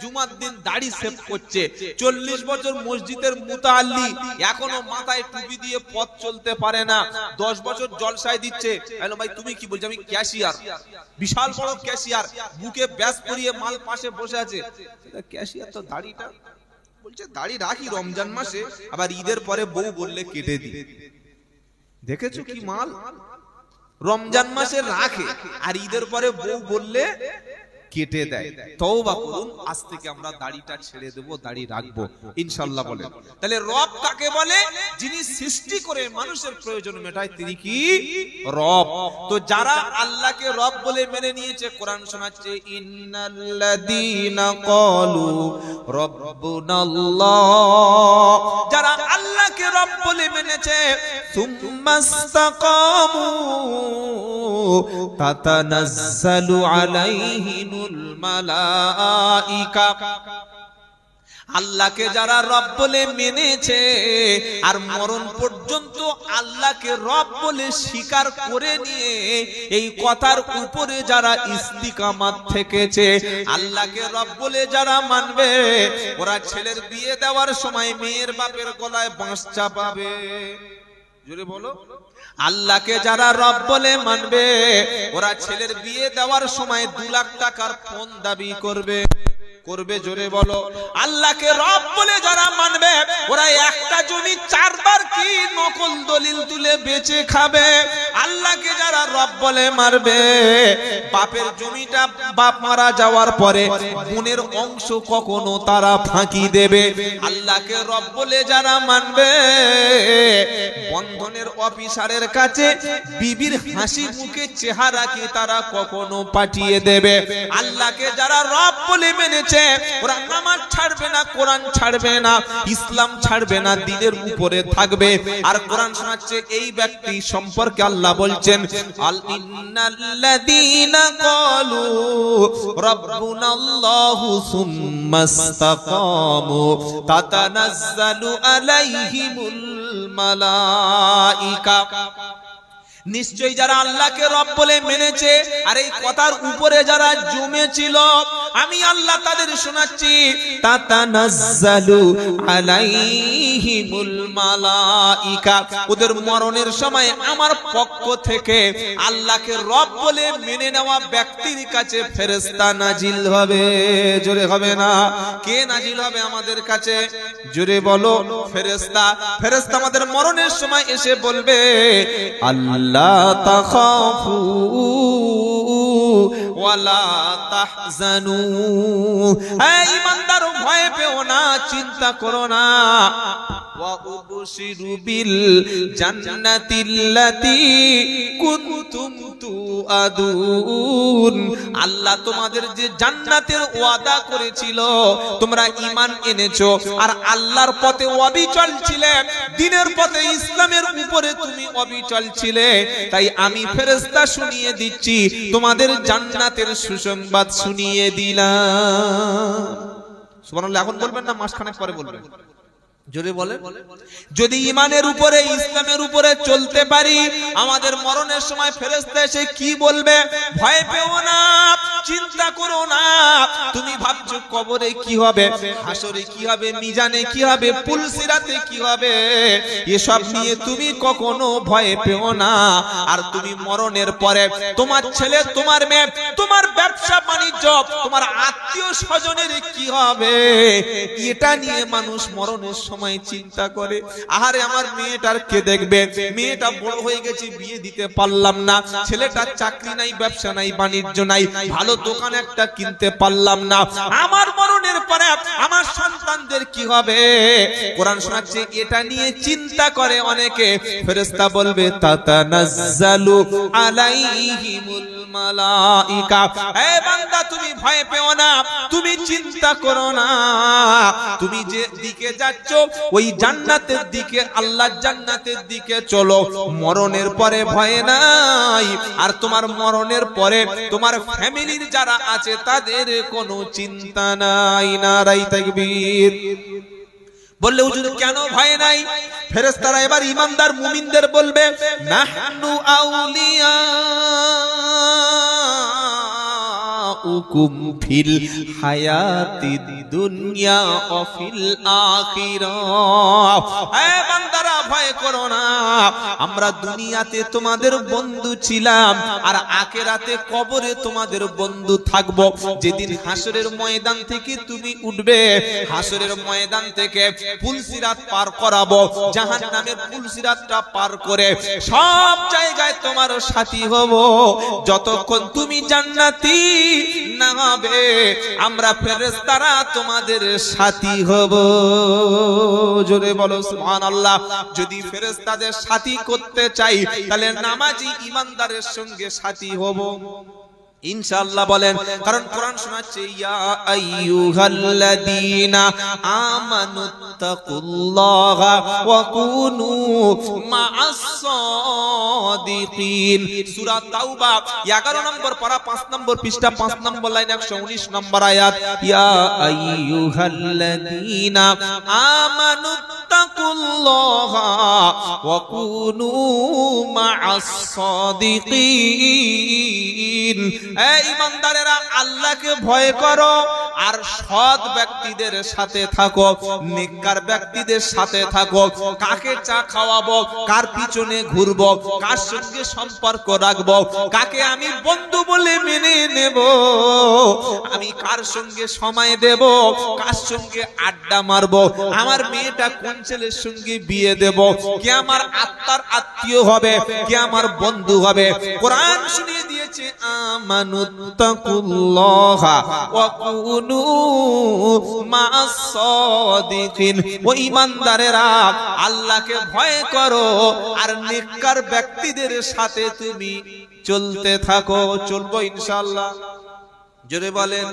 জুমার দিন দাড়ি শেভ করছে, 40 বছর মসজিদের মুতাআল্লি এখনো মাথায় টুপি দিয়ে পথ চলতে পারে না, 10 বছর জলসায় দিচ্ছে। হ্যালো ভাই তুমি কি বলছো? আমি ক্যাশিয়ার, বিশাল বড় ক্যাশিয়ার, বুকে ব্যাস পরিয়ে মাল পাশে বসে আছে। ক্যাশিয়ার তো দাড়িটা বলছে দাড়ি রাখি রমজান মাসে, আবার ঈদের পরে বউ বললে কেটে দি। দেখেছো কি মাল? রমজান মাসে রাখে আর ঈদের পরে বউ বললে কেটে দেয়। তওবা করুন, আজ থেকে আমরা দাড়িটা ছেড়ে দেব, দাড়ি রাখবো ইনশাআল্লাহ বলে। তাহলে রব কাকে বলে? যিনি সৃষ্টি করে মানুষের প্রয়োজন মেটায়, তিনি কি? রব। তো যারা আল্লাহকে রব বলে মেনে নিয়েছে, কোরআন শোনাচ্ছে ইন্নাল্লাযীনা ক্বালু রাব্বুনাল্লাহ, যারা আল্লাহকে রব বলে মেনেছে, সুম্মাস্তাকামু তাতানাজ্জালু আলাইহিমুল মালাইকা, আল্লাহকে যারা রব বলে মেনেছে আর মরণ পর্যন্ত আল্লাহকে রব বলে স্বীকার করে নিয়ে এই কথার উপরে যারা ইস্তিকামাত থেকেছে, আল্লাহকে রব বলে যারা মানবে, ওরা ছেলের বিয়ে দেওয়ার সময় মেয়ের বাপের গলায় বাঁশ চাপাবে। জোরে বলো। আল্লাহকে যারা রব বলে মানবে, ওরা ছেলের বিয়ে দেওয়ার সময় 2 লাখ টাকার ফোন দাবি করবে। জোরে বলো। আল্লাহকে রব বলে যারা মানবে, ওরা একটা জমি 4 বার কি নকল দলিল তুলে বেচে খাবে। আল্লাহকে যারা রব বলে মারবে, বাপের জমিটা বাপ মারা যাওয়ার পরে বোনের অংশ কখনো তারা ফাঁকি দেবে। আল্লাহকে রব বলে যারা মানবে, বন্ধনের অফিসারের কাছে বিবির হাসি মুখে চেহারা কি তারা কখনো পাঠিয়ে দেবে। আল্লাহকে যারা রব বলে মেনেছে, ওরা নামাজ ছাড়বে না, কোরআন ছাড়বে না, ইসলাম ছাড়বে না, দ্বীনের উপরে থাকবে। আর কোরআন শোনাচ্ছে এই ব্যক্তি সম্পর্কে আল্লাহ বলছেন আল ইন্নাল্লাযীনা ক্বালু রাব্বুনাল্লাহু সুম্মাস্তাকামু তাতানাজ্জালু আলাইহিমুল মালাইকা, নিশ্চয়ই যারা আল্লাহকে রব বলে মেনেছে আর এই কথার উপরে যারা জমেছিল, আমি আল্লাহ তাদের শোনাচ্ছি তাতানাজ্জালু আলাইহিমুল মালাইকা, ওদের মরণের সময় আমার পক্ষ থেকে আল্লাহকে রব বলে মেনে নেওয়া ব্যক্তির কাছে ফেরেশতা নাজিল হবে। জোরে হবে না? কে নাজিল হবে আমাদের কাছে? জোরে বলো। ফেরেশতা। ফেরেশতা আমাদের মরণের সময় এসে বলবে আল্লাহ লা তাখাফু ওয়ালা তাহজানু, হে ঈমানদার ভয় পেও না, চিন্তা করো না। ওয়া উবশিরু বিল জান্নাতিল্লাতী কুনতুম তুআদুন, আল্লাহ তোমাদের যে জান্নাতের ওয়াদা করেছিল, তোমরা ঈমান এনেছো আর আল্লাহর পথে অবিচল ছিলে, দ্বীনের পথে ইসলামের উপরে তুমি অবিচল ছিলে, তাই আমি ফেরেশতা শুনিয়ে দিচ্ছি, তোমাদের জান্নাতের সুসংবাদ শুনিয়ে দিলাম। সুবহানাল্লাহ। এখন বলবেন না, মাসখানেক পরে বলবেন। জোরে বলেন। যদি ঈমানের উপরে ইসলামের উপরে চলতে পারি, আমাদের মরণের সময় ফেরেশতা এসে কি বলবে? ভয় পেও না, চিন্তা করো না। তুমি ভাবছো কবরে কি হবে, হাসরে কি হবে, মিজানে কি হবে, পুলসিরাতে কি হবে, এসব নিয়ে তুমি কখনো ভয় পেও না। আর তুমি মরণের পরে তোমার ছেলে, তোমার মেয়ে, তোমার ব্যবসা বাণিজ্য, তোমার আত্মীয় স্বজনের কি হবে, এটা নিয়ে মানুষ মরণের সময় চিন্তা করে। আহারে আমার মেয়েটার কে দেখবে, মেয়েটা বড় হয়ে গেছে, বিয়ে দিতে পারলাম না, ছেলেটার চাকরি নাই, ব্যবসা নাই, বাণিজ্য নাই, ভালো দোকান একটা কিনতে পারলাম না, আমার মরণের পরে আমার সন্তানদের কি হবে। কোরআন শোনাচ্ছে এটা নিয়ে চিন্তা করে অনেকে। ফেরেশতা বলবে তাতানাজ্জালু আলাইহিমুল মালাইকা। হে বান্দা তুমি ভয় পেও না, তুমি চিন্তা করো না, তুমি যে দিকে যাচ্ছ ওই জান্নাতের দিকে, আল্লাহর জান্নাতের দিকে চলো। মরণের পরে ভয় নাই, আর তোমার মরণের পরে তোমার ফ্যামিলির যারা আছে তাদের কোনো চিন্তা নাই। নারায়ে তাকবীর। বললে হুজুর কেন ভয় নাই? ফেরেশতারা এবার ঈমানদার মুমিনদের বলবে, নাহনু আউলিয়া উকুম ফিল হায়াতিদ দুনিয়া ও ফিল আখিরাহ। হে বান্দারা ভয় করো না, আমরা দুনিয়াতে তোমাদের বন্ধু ছিলাম, আর আখিরাতে কবরে তোমাদের বন্ধু থাকবো। যেদিন হাসরের ময়দান থেকে তুমি উঠবে, হাসরের ময়দান থেকে পুলসিরাত পার করাবো, জাহান্নামের পুলসিরাতটা পার করে সব জায়গায় তোমার সাথী হব। যতক্ষণ তুমি জান্নাতি না হবে, আমরা ফেরেশতারা তোমাদের সাথী হব। জোরে বলো সুবহানাল্লাহ। যদি ফেরেশতাদের সাথী করতে চাই, তাহলে নামাজি ঈমানদারের সঙ্গে সাথী হব ইনশাআল্লাহ। বলেন, কারণ কোরআন শোনাচ্ছে, ইয়া আইয়ুহাল্লাযীনা আমানুত্তাকুল্লাহা ওয়া কুনু মা'আস সাদিকিন। সূরা তাওবা 11 নম্বর পারা 5 নম্বর পৃষ্ঠা 5 নম্বর লাইন 119 নম্বর আয়াত। ইয়া আইয়ুহাল্লাযীনা আমানুত্তাকুল্লাহা ওয়া কুনু মা'আস সাদিকিন। এই ঈমানদারেরা আল্লাহকে ভয় করো, আর সৎ ব্যক্তিদের সাথে থাকো, নেককার ব্যক্তিদের সাথে থাকো। কাকে চা খাওয়াবো, কার পিছনে ঘুরবো, কার সঙ্গে সম্পর্ক রাখবো, কাকে আমি বন্ধু বলে মেনে নেব, আমি কার সঙ্গে সময় দেব, কার সঙ্গে আড্ডা মারবো, আমার মেয়েটা কোন ছেলের সঙ্গে বিয়ে দেব, কে আমার আত্মার আত্মীয় হবে, কে আমার বন্ধু হবে। কোরআন শুনিয়ে দিয়েছে, আমানুত্তাকুল্লাহা ওয়া কুনু মা'আস সাদিকিন। ও ঈমানদারেরা আল্লাহকে ভয় করো, আর নেককার ব্যক্তিদের সাথে তুমি চলতে থাকো। চলবো ইনশাআল্লাহ। জোরে বলেন।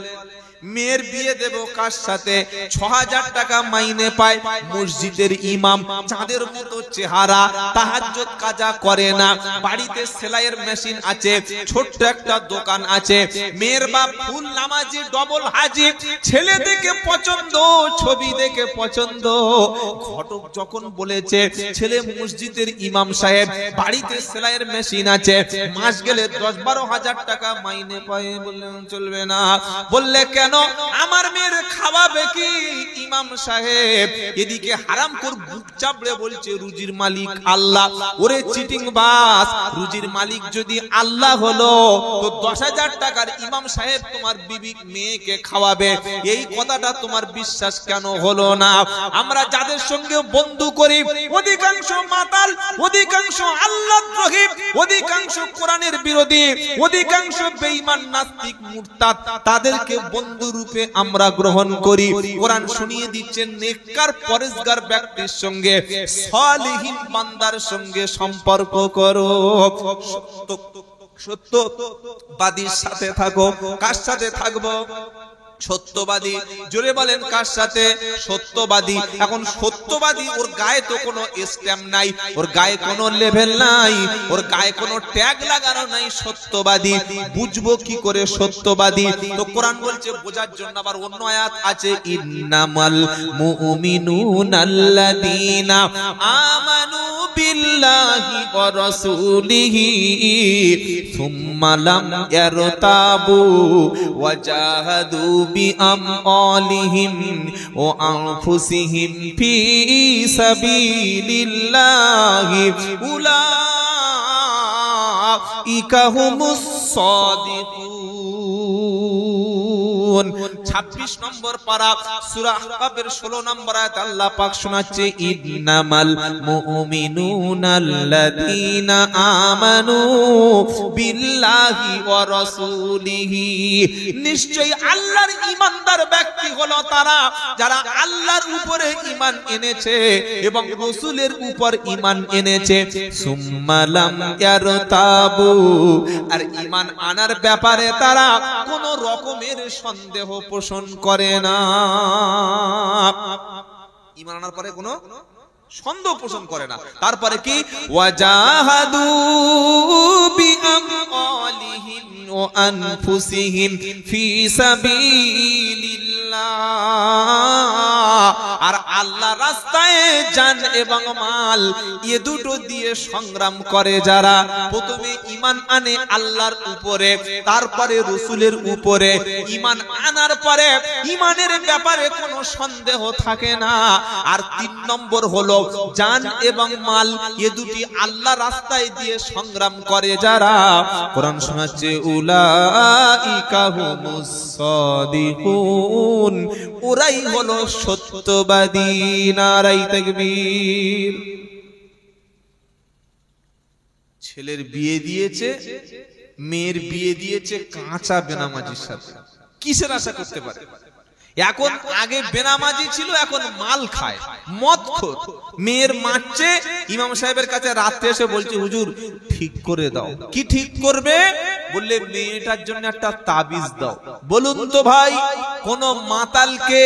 মেয়ের বিয়ে দেব কার সাথে? 6000 টাকা মাইনে পায় মসজিদের ইমাম, চাঁদের মতো চেহারা, তাহাজ্জুদ কাজা করে না, বাড়িতে সেলাইয়ের মেশিন আছে, ছোট্ট একটা দোকান আছে। মেয়ের বাপ ফুল নামাজি, ডবল হাজি, ছেলে দেখে পছন্দ, ছবি দেখে পছন্দ। ঘটক যখন বলেছে ছেলে মসজিদের ইমাম সাহেব, বাড়িতে সেলাইয়ের মেশিন আছে, মাস গেলে 10-12 হাজার টাকা মাইনে পায়, বললেন চলবে না। বললে কেন? আমার মেয়ের খাওয়াবে কি ইমাম সাহেব? এদিকে হারাম করে বুক চাপড়ে বলছে রুজির মালিক আল্লাহ। ওরে চিটিং বাস, রুজির মালিক যদি আল্লাহ হলো, তো 10,000 টাকার ইমাম সাহেব তোমার বিবি মেয়েকে খাওয়াবে। এই কথাটা তোমার বিশ্বাস কেন হলো না? আমরা যাদের সঙ্গে বন্ধু করি, অধিকাংশ মাতাল, অধিকাংশ আল্লাহদ্রোহী, অধিকাংশ কোরআনের বিরোধী, অধিকাংশ বেঈমান নাস্তিক মুরতাদ, তাদেরকে বন্ধু রূপে আমরা গ্রহণ করি। কোরআন শুনিয়ে দিচ্ছেন, নেককার পরেজগার ব্যক্তির সঙ্গে, সালেহীন বান্দার সঙ্গে সম্পর্ক করো। সত্যবাদীর সাথে থাকো। কার সাথে থাকবো? সত্যবাদী। জোরে বলেন কার সাথে? সত্যবাদী। এখন সত্যবাদী, ওর গায়ে তো কোনো স্ট্যাম্প নাই, ওর গায়ে কোনো লেভেল নাই, ওর গায়ে কোনো ট্যাগ লাগানো নাই। সত্যবাদী বুঝবো কি করে সত্যবাদী? তো কোরআন বলছে বোঝার জন্য আবার অন্য আয়াত আছে, ইন্নামাল মুমিনুনাল্লাযীনা আমানু বিল্লাহি ওয়া রাসূলিহি সুম্মা লাম ইয়ারতাবু ওয়া জাহাদু বিআমওয়ালিহিম ওয়া আনফুসিহিম ফি সাবিলিল্লাহি উলাইকা হুমুস সাদিকুন। 26 নম্বর পারা সূরা আহকাফের 16 নম্বর আয়াত আল্লাহ পাক শোনাচ্ছে ইন্নামাল মুমিনুনাল্লাযীনা আমানু বিল্লাহি ওয়া রাসূলিহি, নিশ্চয়ই আল্লাহর ঈমানদার ব্যক্তি হলো তারা যারা আল্লাহর উপরে ঈমান এনেছে এবং রাসূলের উপর ঈমান এনেছে। সুম্মা লাম ইয়ারতাবু, আর ঈমান আনার ব্যাপারে তারা কোনো রকমের সন্দেহ পোষণ করে না। ঈমান আনার পরে কোনো সন্দেহ পোষণ করে না। তারপরে কি ওয়াজাহাদু বিআমওয়ালিহিম ওয়া আনফুসিহিম ফি সাবিলিল্লাহ, আর আল্লাহ রাস্তায় জান এবং মাল এ দুটো দিয়ে সংগ্রাম করে যারা। প্রথমে ঈমান আনে আল্লাহর উপরে, তারপরে রাসূলের উপরে। ঈমান আনার পরে ঈমানের ব্যাপারে কোনো সন্দেহ থাকে না। আর 3 নম্বর হলো জান এবং মাল এ দুটি আল্লাহ রাস্তায় দিয়ে সংগ্রাম করে যারা। কোরআন শোনাচ্ছে উলাইকা হুমুস সাদিকুন, ওরাই হলো সত্যবাদী। নারাই তাকবীর। ছেলের বিয়ে দিয়েছে, মেয়ের বিয়ে দিয়েছে কাঁচা বেনামাজির সাথে, কিসের আশা করতে পারে? এখন আগে বেনামাজি ছিল, এখন মাল খায়, মদখোর। মেয়ের মারছে, ইমাম সাহেবের কাছে রাতে এসে বলছে হুজুর ঠিক করে দাও। কি ঠিক করবে? বললে মেয়েটার জন্য একটা তাবিজ দাও। বলুন তো ভাই, কোন মাতালকে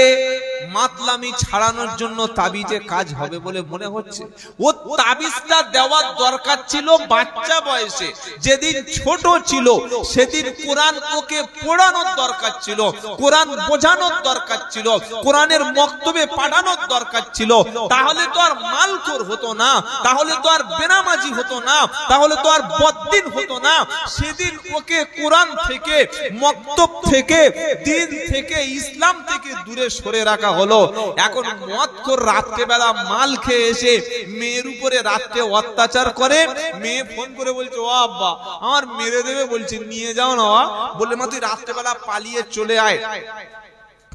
মাতলামি ছাড়ানোর জন্য তাবিজে কাজ হবে বলে মনে হচ্ছে? ও তাবিজটা দেওয়ার দরকার ছিল বাচ্চা বয়সে, যেদিন ছোট ছিল সেদিন কোরআন ওকে পড়ানোর দরকার ছিল, কোরআন বোঝানোর দরকার ছিল, কোরআনের মক্তবে পাঠানোর দরকার ছিল। তাহলে তো আর মালখোর হতো না, তাহলে তো আর বেনামাজি হতো না, তাহলে তো আর বদ্দিন হতো না। সেদিন ওকে কোরআন থেকে, মক্তব থেকে, দিন থেকে, ইসলাম থেকে দূরে সরে রাখা হলো। এখন মদখোর রাত্রেবেলা মাল খেয়ে এসে মেয়ের উপরে রাত্রে অত্যাচার করে। মেয়ে ফোন করে বলছে ও আব্বা আমার মেরে দেবে, বলছে নিয়ে যাও না। বললে মা তুই রাত্রেবেলা পালিয়ে চলে আয়,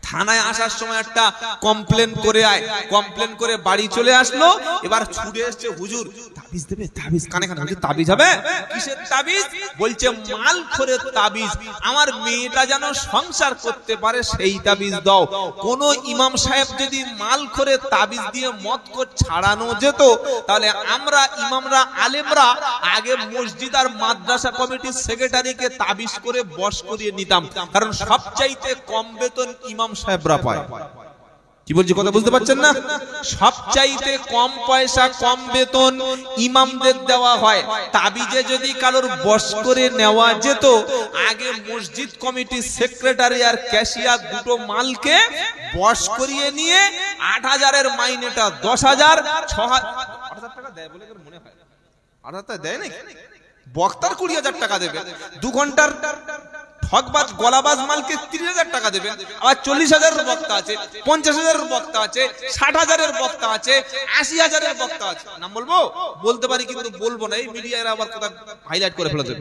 থানায় আসার সময় একটা কমপ্লেন করে আয়। কমপ্লেন করে বাড়ি চলে আসলো। এবার ছুটে এসছে হুজুর তাবিজ দেবে। তাবিজ কানে কানে বলছে তাবিজ হবে? কিসের তাবিজ? বলছে মালখোরের তাবিজ, আমার মেয়েটা যেন সংসার করতে পারে সেই তাবিজ দাও। কোন ইমাম সাহেব যদি মালখোরের তাবিজ দিয়ে মদখোর ছাড়ানো যেত, তাহলে আমরা ইমামরা, আলেমরা আগে মসজিদ আর মাদ্রাসা কমিটির সেক্রেটারিকে তাবিজ করে বশ করিয়ে নিতাম। কারণ সবচাইতে কম বেতন ইমাম সাহেবরা পায়। কি বলছি কথা বুঝতে পারছেন না? সবচাইতে কম পয়সা, কম বেতন ইমামদের দেওয়া হয়। তাবিজে যদি কারোর বশ করে নেওয়া যেত, আগে মসজিদ কমিটির সেক্রেটারি আর ক্যাশিয়ার দুটো মালকে বশ করিয়ে নিয়ে ৮,০০০-এর মাইনেটা ১০,০০০, ৬,০০০ টাকা দেয় বলে মনে হয়। ৮,০০০ টাকা দেয় নাকি? বক্তার ২০,০০০ টাকা দেবে। ২ ঘন্টার ঠকবাজ গলাবাজ মালকে ৩০,০০০ টাকা দেবে। আবার ৪০,০০০-এর বক্তা আছে, ৫০,০০০-এর বক্তা আছে, ৬০,০০০-এর বক্তা আছে, ৮০,০০০-এর বক্তা আছে। নাম বলবো? বলতে পারি কিন্তু বলবো না, এই মিডিয়ায় আবার কথা হাইলাইট করে ফেলে দেবে।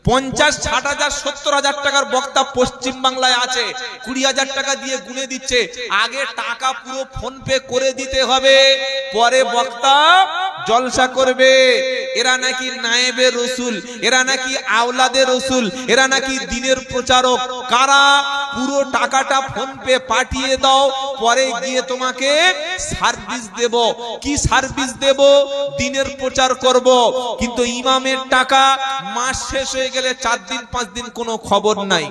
৫০, ৬০,০০০, ৭০,০০০ টাকার বক্তা পশ্চিম বাংলায় আছে। ২০,০০০ টাকা দিয়ে গুনে দিচ্ছে। আগে টাকা পুরো ফোন পে করে দিতে হবে, পরে বক্তা জলসা করবে। এরা নাকি নায়েবে রসুল, এরা নাকি আওলাদে রসুল, এরা নাকি দিনের প্রচারক। কারা? পুরো টাকাটা ফোন পে পাঠিয়ে দাও, পরে গিয়ে তোমাকে সার্ভিস দেব। কি সার্ভিস দেব? দিনের প্রচার করব। কিন্তু ইমামের টাকা মাস শেষ হয়ে গেলে ৪ দিন ৫ দিন কোনো খবর নাই।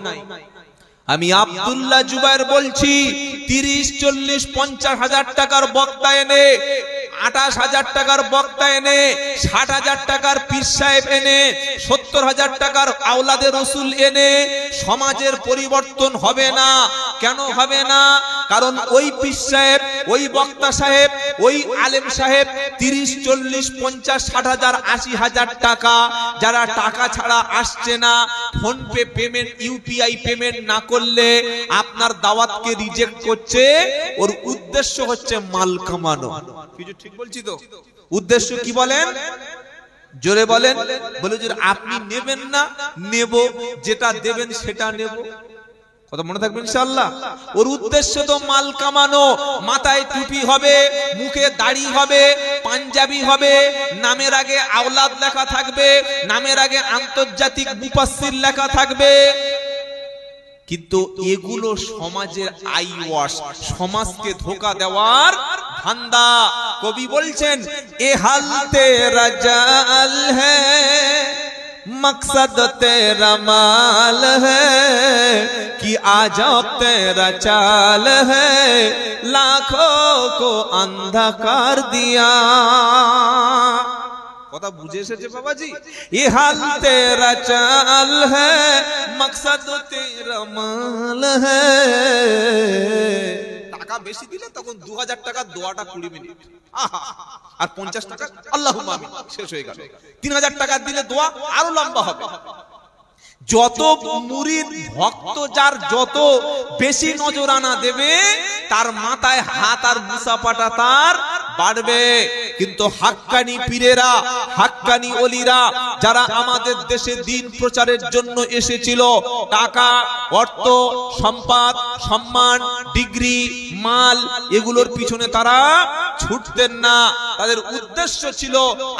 আমি আব্দুল্লাহ জুবায়ের বলছি, ৩০, ৪০, ৫০,০০০ টাকার বক্তা এনে, ২৮,০০০ টাকার বক্তা এনে, ৬০,০০০ টাকার পীর সাহেব এনে, ৭০,০০০ টাকার আওলাদে রসুল এনে সমাজের পরিবর্তন হবে না। কেন হবে না? কারণ ওই পীর সাহেব, ওই বক্তা সাহেব, ওই আলেম সাহেব ৩০, ৪০, ৫০, ৬০,০০০, ৮০,০০০ টাকা যারা টাকা ছাড়া আসছে না, phone pay payment, UPI payment না করলে আপনার দাওয়াতকে রিজেক্ট করছে। ওর উদ্দেশ্য হচ্ছে মাল কামানো। কিছু ঠিক বলছি তো? উদ্দেশ্য কি বলেন? জোরে বলেন। বলে যে আপনি নেবেন না, নেব, যেটা দেবেন সেটা নেব। কথা মনে থাকবে ইনশাআল্লাহ। ওর উদ্দেশ্য তো মাল কামানো, মাথায় টুপি হবে, মুখে দাড়ি হবে, পাঞ্জাবি হবে, নামের আগে আওলাদ লেখা থাকবে, নামের আগে আন্তর্জাতিক মুফাসসির লেখা থাকবে। কিন্তু এগুলো সমাজের আই ওয়াশ, সমাজকে ধোঁকা দেওয়ার ধান্দা। কবি বলছেন এ হাল তেরা জাল হ্যায়, मकसद तेरा माल है कि आज तेरा चाल है, लाखों को अंधा कर दिया। কথা বুঝে এসেছে বাবাজি? ये हाल तेरा चाल है, मकसद तेरा माल है। টাকা বেশি দিলে তখন 2000 টাকা দোয়াটা 20 মিনিট, আর 50 টাকা আল্লাহুম্মা আমিন শেষ হয়ে গেল। 3000 টাকা দিলে দোয়া আরো লম্বা হবে। যত মুরিদ ভক্ত যার যত বেশি নজরানা দেবে, তার মাথায় হাত আর মুসাফাটা তার বাড়বে। কিন্তু হাক্কানি পীরেরা, হাক্কানি ওলিরা যারা আমাদের দেশে দিন প্রচারের জন্য এসেছিল, টাকা, অর্থ, সম্পদ, সম্মান, ডিগ্রি, মাল এগুলোর পিছনে তারা ছুটতেন না। তাদের উদ্দেশ্য ছিল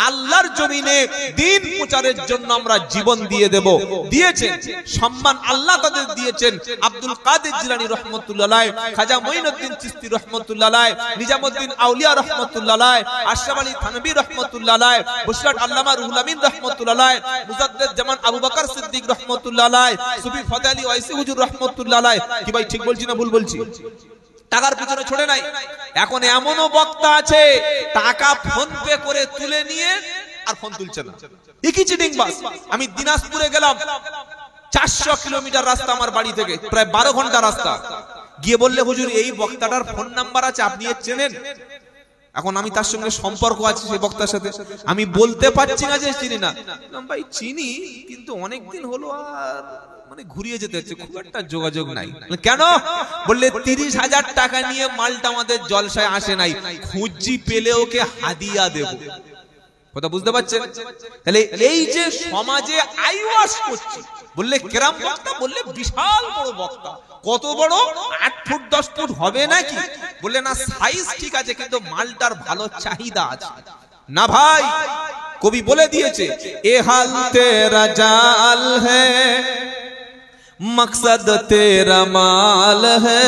আল্লাহর জমিনে দিন প্রচারের জন্য আমরা জীবন দিয়ে দেব। দিয়েছেন, সম্মান আল্লাহ তাদের দিয়েছেন। আব্দুল কাদের জিলানী রহমাতুল্লাহ আলাইহি, খাজা মঈনুদ্দিন চিশতি রহমাতুল্লাহ আলাইহি, নিজামউদ্দিন আউলিয়া রাহমাতুল্লাহ আলাইহি, আশরাফ আলী থানভী রাহমাতুল্লাহ আলাইহি, বুশরাত আল্লামা রুহুল আমিন রাহমাতুল্লাহ আলাইহি, মুজাদ্দিদ জামান আবু বকর সিদ্দিক রাহমাতুল্লাহ আলাইহি, সুফি ফাদা আলী ওয়াইসি হুজুর রাহমাতুল্লাহ আলাইহি। কি ভাই ঠিক বলছি না ভুল বলছি? টাকার পিছনে ছড়ে নাই। এখন এমনও বক্তা আছে টাকা ফোন পে করে তুলে নিয়ে আর ফোন তুলছে না। একই চিটিং বাস। আমি দিনাজপুরে গেলাম, 400 কিলোমিটার রাস্তা আমার বাড়ি থেকে, প্রায় 12 ঘন্টা রাস্তা। গিয়ে বললে হুজুর এই বক্তাটার ফোন নাম্বার আছে, আপনি এর চেনেন? এখন আমি তার সঙ্গে সম্পর্ক আছে সেই বক্তার সাথে, আমি বলতে পারছি না যে চিনি না। ভাই চিনি, কিন্তু অনেকদিন হলো আর মানে ঘুরিয়ে যেতে হচ্ছে, খুব একটা যোগাযোগ নাই। কেন? বললে 30,000 টাকা নিয়ে মালটা আমাদের জলসায় আসে নাই, খুঁজি পেলে ওকে হাদিয়া দেব। কথা বুঝতে পারছেন? তাহলে এই যে সমাজে আইওয়াশ করছে, বললে কেরাম বক্তা, বললে বিশাল বড় বক্তা। কত বড়? 8 ফুট 10 ফুট হবে নাকি? বললে না, সাইজ ঠিক আছে, কিন্তু মালটার ভালো চাহিদা আছে না। ভাই কবি বলে দিয়েছে এ হাল তেরা জাল হ্যায়, मकसद तेरा माल है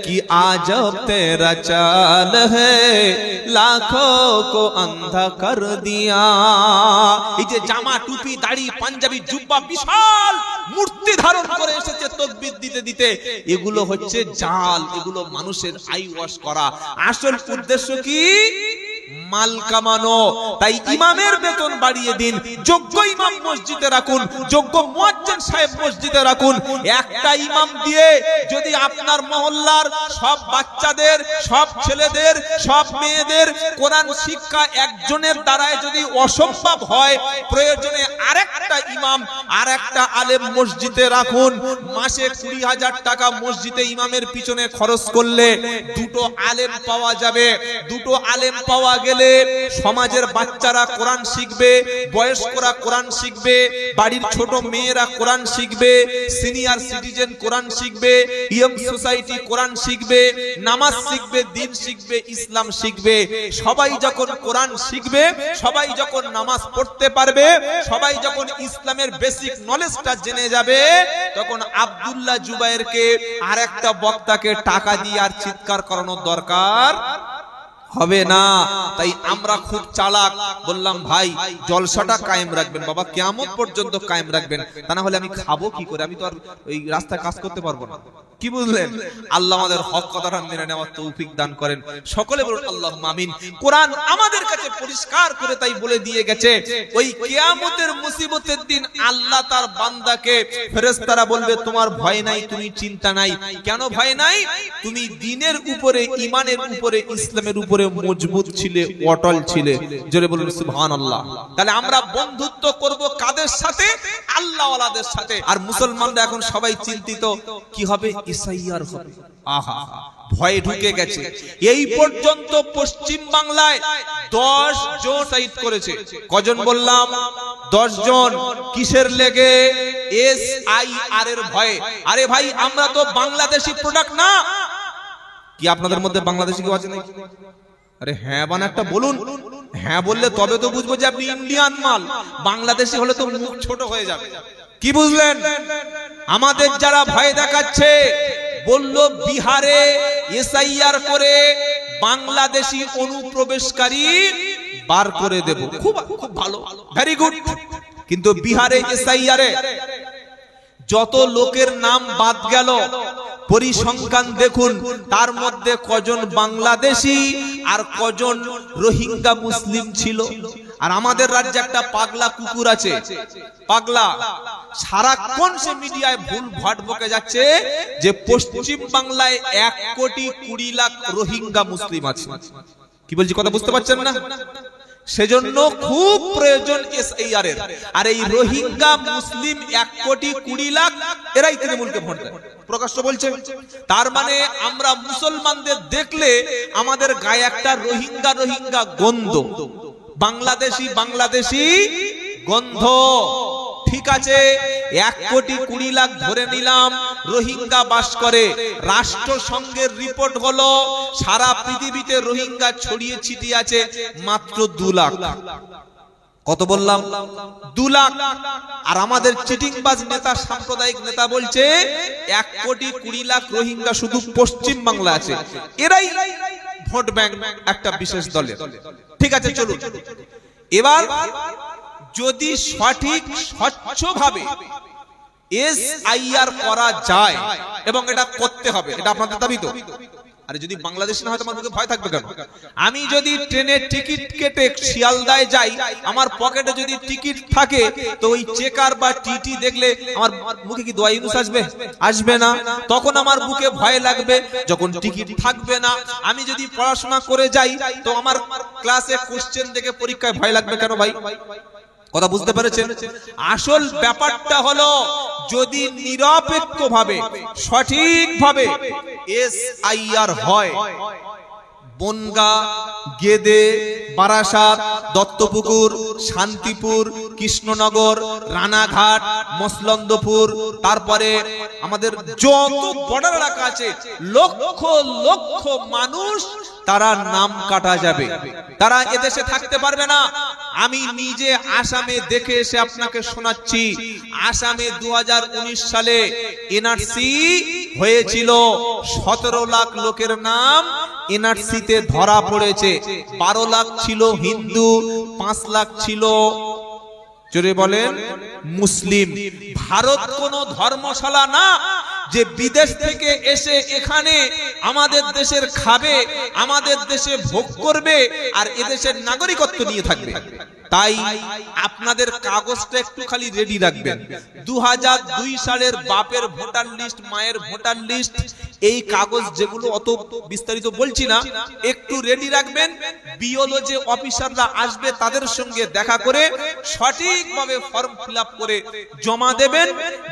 कि आज तेरा चाल है, लाखों को अंधा कर दिया। এই যে জামা, টুপি, দাড়ি, পাঞ্জাবি, জুব্বা বিশাল মূর্তি ধারণ করে এসেছে তাকবীর দিতে দিতে, এগুলো হচ্ছে জাল, এগুলো মানুষের আই ওয়াশ করা। আসল উদ্দেশ্য কি? মাল কামানো। তাই ইমামের বেতন বাড়িয়ে দিন, যোগ্য ইমাম মসজিদে রাখুন, যোগ্য মুয়াজ্জিন সাহেব মসজিদে রাখুন। একটা ইমাম দিয়ে যদি আপনার মহল্লার সব বাচ্চাদের, সব ছেলেদের, সব মেয়েদের কোরআন শিক্ষা একজনের দ্বারায় যদি অসম্ভব হয়, প্রয়োজনে আরেকটা ইমাম, আরেকটা আলেম মসজিদে রাখুন। মাসে 20,000 টাকা মসজিদে ইমামের পিছনে খরচ করলে দুটো আলেম পাওয়া যাবে। দুটো আলেম পাওয়া গেলে সমাজের বাচ্চারা কোরআন শিখবে, বয়স্করা কোরআন শিখবে, বাড়ির ছোট মেয়েরা কোরআন শিখবে, সিনিয়র সিটিজেন কোরআন শিখবে, ইয়ং সোসাইটি কোরআন শিখবে, নামাজ শিখবে, দিন শিখবে, ইসলাম শিখবে। সবাই যখন কোরআন শিখবে, সবাই যখন নামাজ পড়তে পারবে, সবাই যখন ইসলামের বেসিক নলেজটা জেনে যাবে, তখন আব্দুল্লাহ জুবায়েরকে আর একটা বক্তাকে টাকা দিয়ে আর চিৎকার করানোর দরকার হবে না। তাই আমরা খুব চালাক, বললাম ভাই জলসাটা কায়েম রাখবেন বাবা, কিয়ামত পর্যন্ত কায়েম রাখবেন, তা না হলে আমি খাবো কি করে? আমি তো আর ওই রাস্তায় কাজ করতে পারবো না। কি বুঝলেন? আল্লাহ আমাদের হক কথাটা মেনে নেওয়ার তৌফিক দান করেন। সকলে বলুন আল্লাহুম্মা আমিন। কোরআন আমাদের কাছে পরিষ্কার করে তাই বলে দিয়ে গেছে, ওই কিয়ামতের মুসিবতের দিন আল্লাহ তার বান্দাকে, ফেরেশতারা বলবে তোমার ভয় নাই, তুমি চিন্তা নাই। কেন ভয় নাই? তুমি দ্বীনের উপরে, ঈমানের উপরে, ইসলামের উপরে মজবুত ছিলে, অটল ছিলে। জোরে বলুন সুবহানাল্লাহ। তাহলে আমরা বন্ধুত্ব করব কাদের সাথে? আল্লাহওয়ালাদের সাথে। আর মুসলমানরা এখন সবাই চিন্তিত কি হবে? ইসাইয়ার হবে। আহা, ভয়ে ঢুকে গেছে। এই পর্যন্ত পশ্চিম বাংলায় 10 জন শহীদ করেছে। কজন বললাম? 10 জন কিসের লেগে? SIR এর ভয়ে। আরে ভাই আমরা তো বাংলাদেশি প্রোডাক্ট না। কি আপনাদের মধ্যে বাংলাদেশি কেউ আছে নাকি? আরে হ্যাঁ বানা একটা বলুন। হ্যাঁ বললে তবে তো বুঝবো যে আপনি ইন্ডিয়ান মাল। বাংলাদেশি হলে তো মুখ ছোট হয়ে যাবে। কি বুঝলেন? আমাদের যারা ভয় দেখাচ্ছে, বললো বিহারে SIR করে বাংলাদেশি অনুপ্রবেশকারী বার করে দেব। খুব খুব ভালো, ভেরি গুড। কিন্তু বিহারে SIR এ যত লোকের নাম বাদ গেল, পরিসংখ্যান দেখুন, তার মধ্যে কজন বাংলাদেশি আর কজন রোহিঙ্গা মুসলিম ছিল। আর আমাদের রাজ্যে একটা পাগলা কুকুর আছে, পাগলা, সারাক্ষণ সে মিডিয়ায় ভুল ভাট বকে যাচ্ছে যে পশ্চিম বাংলায় 1,20,00,000 রোহিঙ্গা মুসলিম আছে। কি বলছি কথা বুঝতে পারছেন না? সেজন্য খুব প্রয়োজন SIR এর। আর এই রোহিঙ্গা মুসলিম 1,20,00,000 এরাই তৃণমূলকে ভোট দেয়, প্রকাশ্য বলছে। তার মানে আমরা মুসলমানদের দেখলে আমাদের গায়ে একটা রোহিঙ্গা রোহিঙ্গা গন্ধ, বাংলাদেশি বাংলাদেশি গন্ধ। ঠিক আছে, 1,20,00,000 ধরে নিলাম রোহিঙ্গা বাস করে। রাষ্ট্রসংঘের রিপোর্ট হলো সারা পৃথিবীতে রোহিঙ্গা ছড়িয়ে ছিটিয়ে আছে মাত্র 2 লাখ। কত বললাম? 2 লাখ। আর আমাদের চিটিংবাজ নেতা, সাম্প্রদায়িক নেতা বলছে 1,20,00,000 রোহিঙ্গা শুধু পশ্চিম বাংলা আছে। এরাই ভোট ব্যাংক একটা বিশেষ দলের। ঠিক আছে, চলুন এবার যদি সঠিক স্বচ্ছভাবে SIR করা যায়, এবং এটা করতে হবে, এটা আপনাদের দাবি তো? আরে যদি বাংলাদেশি না হয় তোমার মুখে ভয় থাকবে কেন? আমি যদি ট্রেনের টিকিট কেটে শিয়ালদায় যাই, আমার পকেটে যদি টিকিট থাকে, তো ওই চেকার বা টিটি দেখলে আমার মুখে কি দোয়া ইউনুস আসবে? আসবে না। তখন আমার বুকে ভয় লাগবে। যখন টিকিট থাকবে না, আমি যদি পড়াশোনা করে যাই, তো আমার ক্লাসে কোশ্চেন দেখে পরীক্ষায় ভয় লাগবে কেন ভাই? কথা বুঝতে পেরেছেন? আসল ব্যাপারটা হলো যদি নিরপেক্ষভাবে সঠিকভাবে SIR হয়, বনগা, গেদে, বারাসাত, দত্তপুকুর, শান্তিপুর, কৃষ্ণনগর, রানাঘাট, মসলন্দপুর, তারপরে আমাদের যত বর্ডার এলাকা আছে, লক্ষ লক্ষ মানুষ তারা নাম কাটা যাবে, তারা এদেশে থাকতে পারবে না। আমি নিজে আসামে দেখে এসে আপনাকে শোনাচ্ছি। আসামে 2019 সালে NRC হয়েছিল, 17 লাখ লোকের নাম NRC তে ধরা পড়েছে। 12 লাখ ছিল হিন্দু, 5 লাখ ছিল, জোরে বলেন, মুসলিম। ভারত কোন ধর্মশালা না যে বিদেশ থেকে এসে এখানে আমাদের দেশের খাবে, আমাদের দেশে ভোগ করবে আর এদেশের নাগরিকত্ব নিয়ে থাকবে। তাই আপনাদের কাগজটা একটু খালি রেডি রাখবেন। 2002 সালের বাপের ভোটার লিস্ট, মায়ের ভোটার লিস্ট, এই কাগজ যেগুলো অত বিস্তারিত বলছি না, একটু রেডি রাখবেন। বিওলো যে অফিসাররা আসবে তাদের সঙ্গে দেখা করে সঠিকভাবে ফর্ম ফিলআপ করে জমা দেবেন।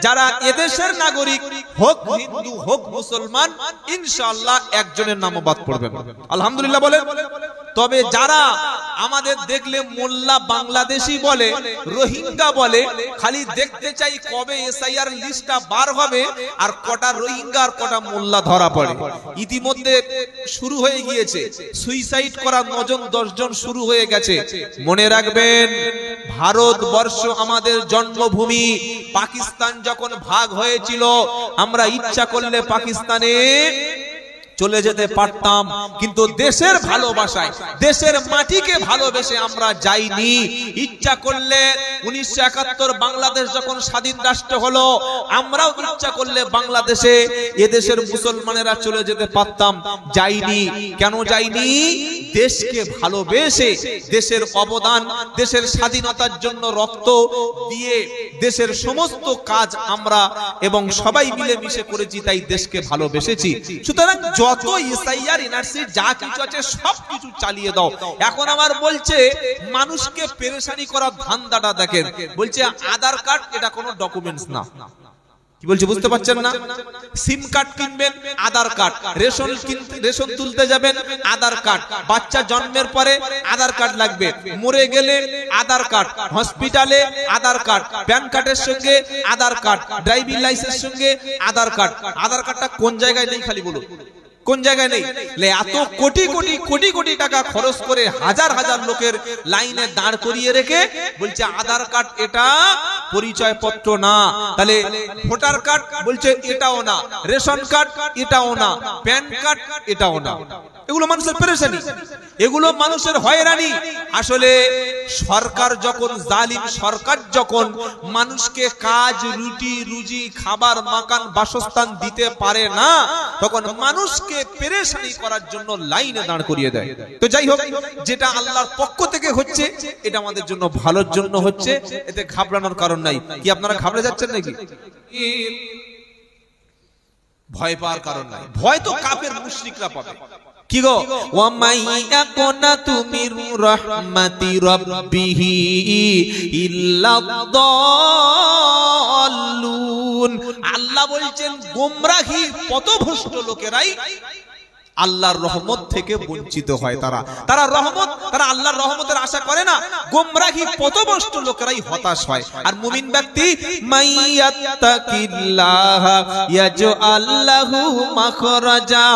যারা এদেশের নাগরিক, হোক হিন্দু হোক মুসলমান, ইনশাআল্লাহ একজনের নামও বাদ পড়বে না। আলহামদুলিল্লাহ বলেন। তবে যারা আমাদের দেখলে মোল্লা বাংলাদেশি বলে, রোহিঙ্গা বলে, খালি দেখতে চাই কবে SIR লিস্টটা বার হবে আর কটা রোহিঙ্গা আর কটা মোল্লা ধরা পড়ে। ইতিমধ্যে শুরু হয়ে গিয়েছে, সুইসাইড করা 9 জন শুরু হয়ে গেছে। মনে রাখবেন, ভারতবর্ষ আমাদের জন্মভূমি। পাকিস্তান যখন ভাগ হয়েছিল, আমরা ইচ্ছা করলে পাকিস্তানে চলে যেতে পারতাম, কিন্তু দেশের ভালোবাসায়, দেশের মাটিকে ভালোবেসে আমরা যাইনি। ইচ্ছা করলে 1971 বাংলাদেশ যখন স্বাধীন রাষ্ট্র হলো, আমরাও ইচ্ছা করলে বাংলাদেশে এদেশের মুসলমানেরা চলে যেতে পারতাম, যাইনি। কেন যাইনি? দেশকে ভালোবেসে, দেশের অবদান, দেশের স্বাধীনতার জন্য রক্ত দিয়ে দেশের সমস্ত কাজ আমরা এবং সবাই মিলে মিশে করেছি, তাই দেশকে ভালোবেসেছি। সুতরাং যত SIR NRC যা কিছু আছে সবকিছু চালিয়ে দাও। এখন আমার বলছে মানুষকে পেরেশানি করার ধান্দাটা দেখেন। বলছে আধার কার্ড এটা কোনো ডকুমেন্টস না। কি বলছি বুঝতে পারছেন না? সিম কার্ড কিনবেন, আধার কার্ড, রেশন তুলতে যাবেন, আধার কার্ড, বাচ্চা জন্মের পরে আধার কার্ড লাগবে, মরে গেলে আধার কার্ড, হসপিটালে আধার কার্ড, প্যান কার্ডের সঙ্গে আধার কার্ড, ড্রাইভিং লাইসেন্সের সঙ্গে আধার কার্ড। আধার কার্ডটা কোন জায়গায় নেই খালি বলুন, কোন জায়গায় নেই? এত কোটি কোটি কোটি কোটি টাকা খরচ করে হাজার হাজার লোকের লাইনে দাঁড় করিয়ে রেখে বলছে আধার কার্ড এটা পরিচয় পত্র না, তাহলে ভোটার কার্ড বলছে এটাও না, রেশন কার্ড এটাও না, প্যান কার্ড এটাও না। এগুলো মানুষের পেরেশানি, এগুলো মানুষের হয়রানি। আসলে সরকার যখন জালিম, সরকার যখন মানুষকে কাজ, রুটি রুজি, খাবার, মাকান, বাসস্থান দিতে পারে না, তখন মানুষকে পেরেশানি করার জন্য লাইনে দাঁড় করিয়ে দেয়। তো যাই হোক, যেটা আল্লাহর পক্ষ থেকে হচ্ছে এটা আমাদের জন্য ভালোর জন্য হচ্ছে, এতে ঘাবড়ানোর কারণ নাই। কি আপনারা ঘাবড়ে যাচ্ছেন নাকি? ভয় পাওয়ার কারণ নাই। ভয় তো কাফের মুশরিকরা পাবে। কি গো, ওয়া মাইয়াকুনা তুমির রাহমাতি রাব্বিহি ইল্লাদ-দাল্লুন। আল্লাহ বলছেন গোমরাহি পথভ্রষ্ট লোকেরাই আল্লাহর রহমত থেকে বঞ্চিত হয়। তারা আল্লাহর রহমতের আশা করে না। গোমরাহি পথভ্রষ্ট লোকেরাই হতাশ হয়। আর মুমিন ব্যক্তি মাইয়াত্তাকিল্লাহা ইয়াজআল লাহু মাখরাজা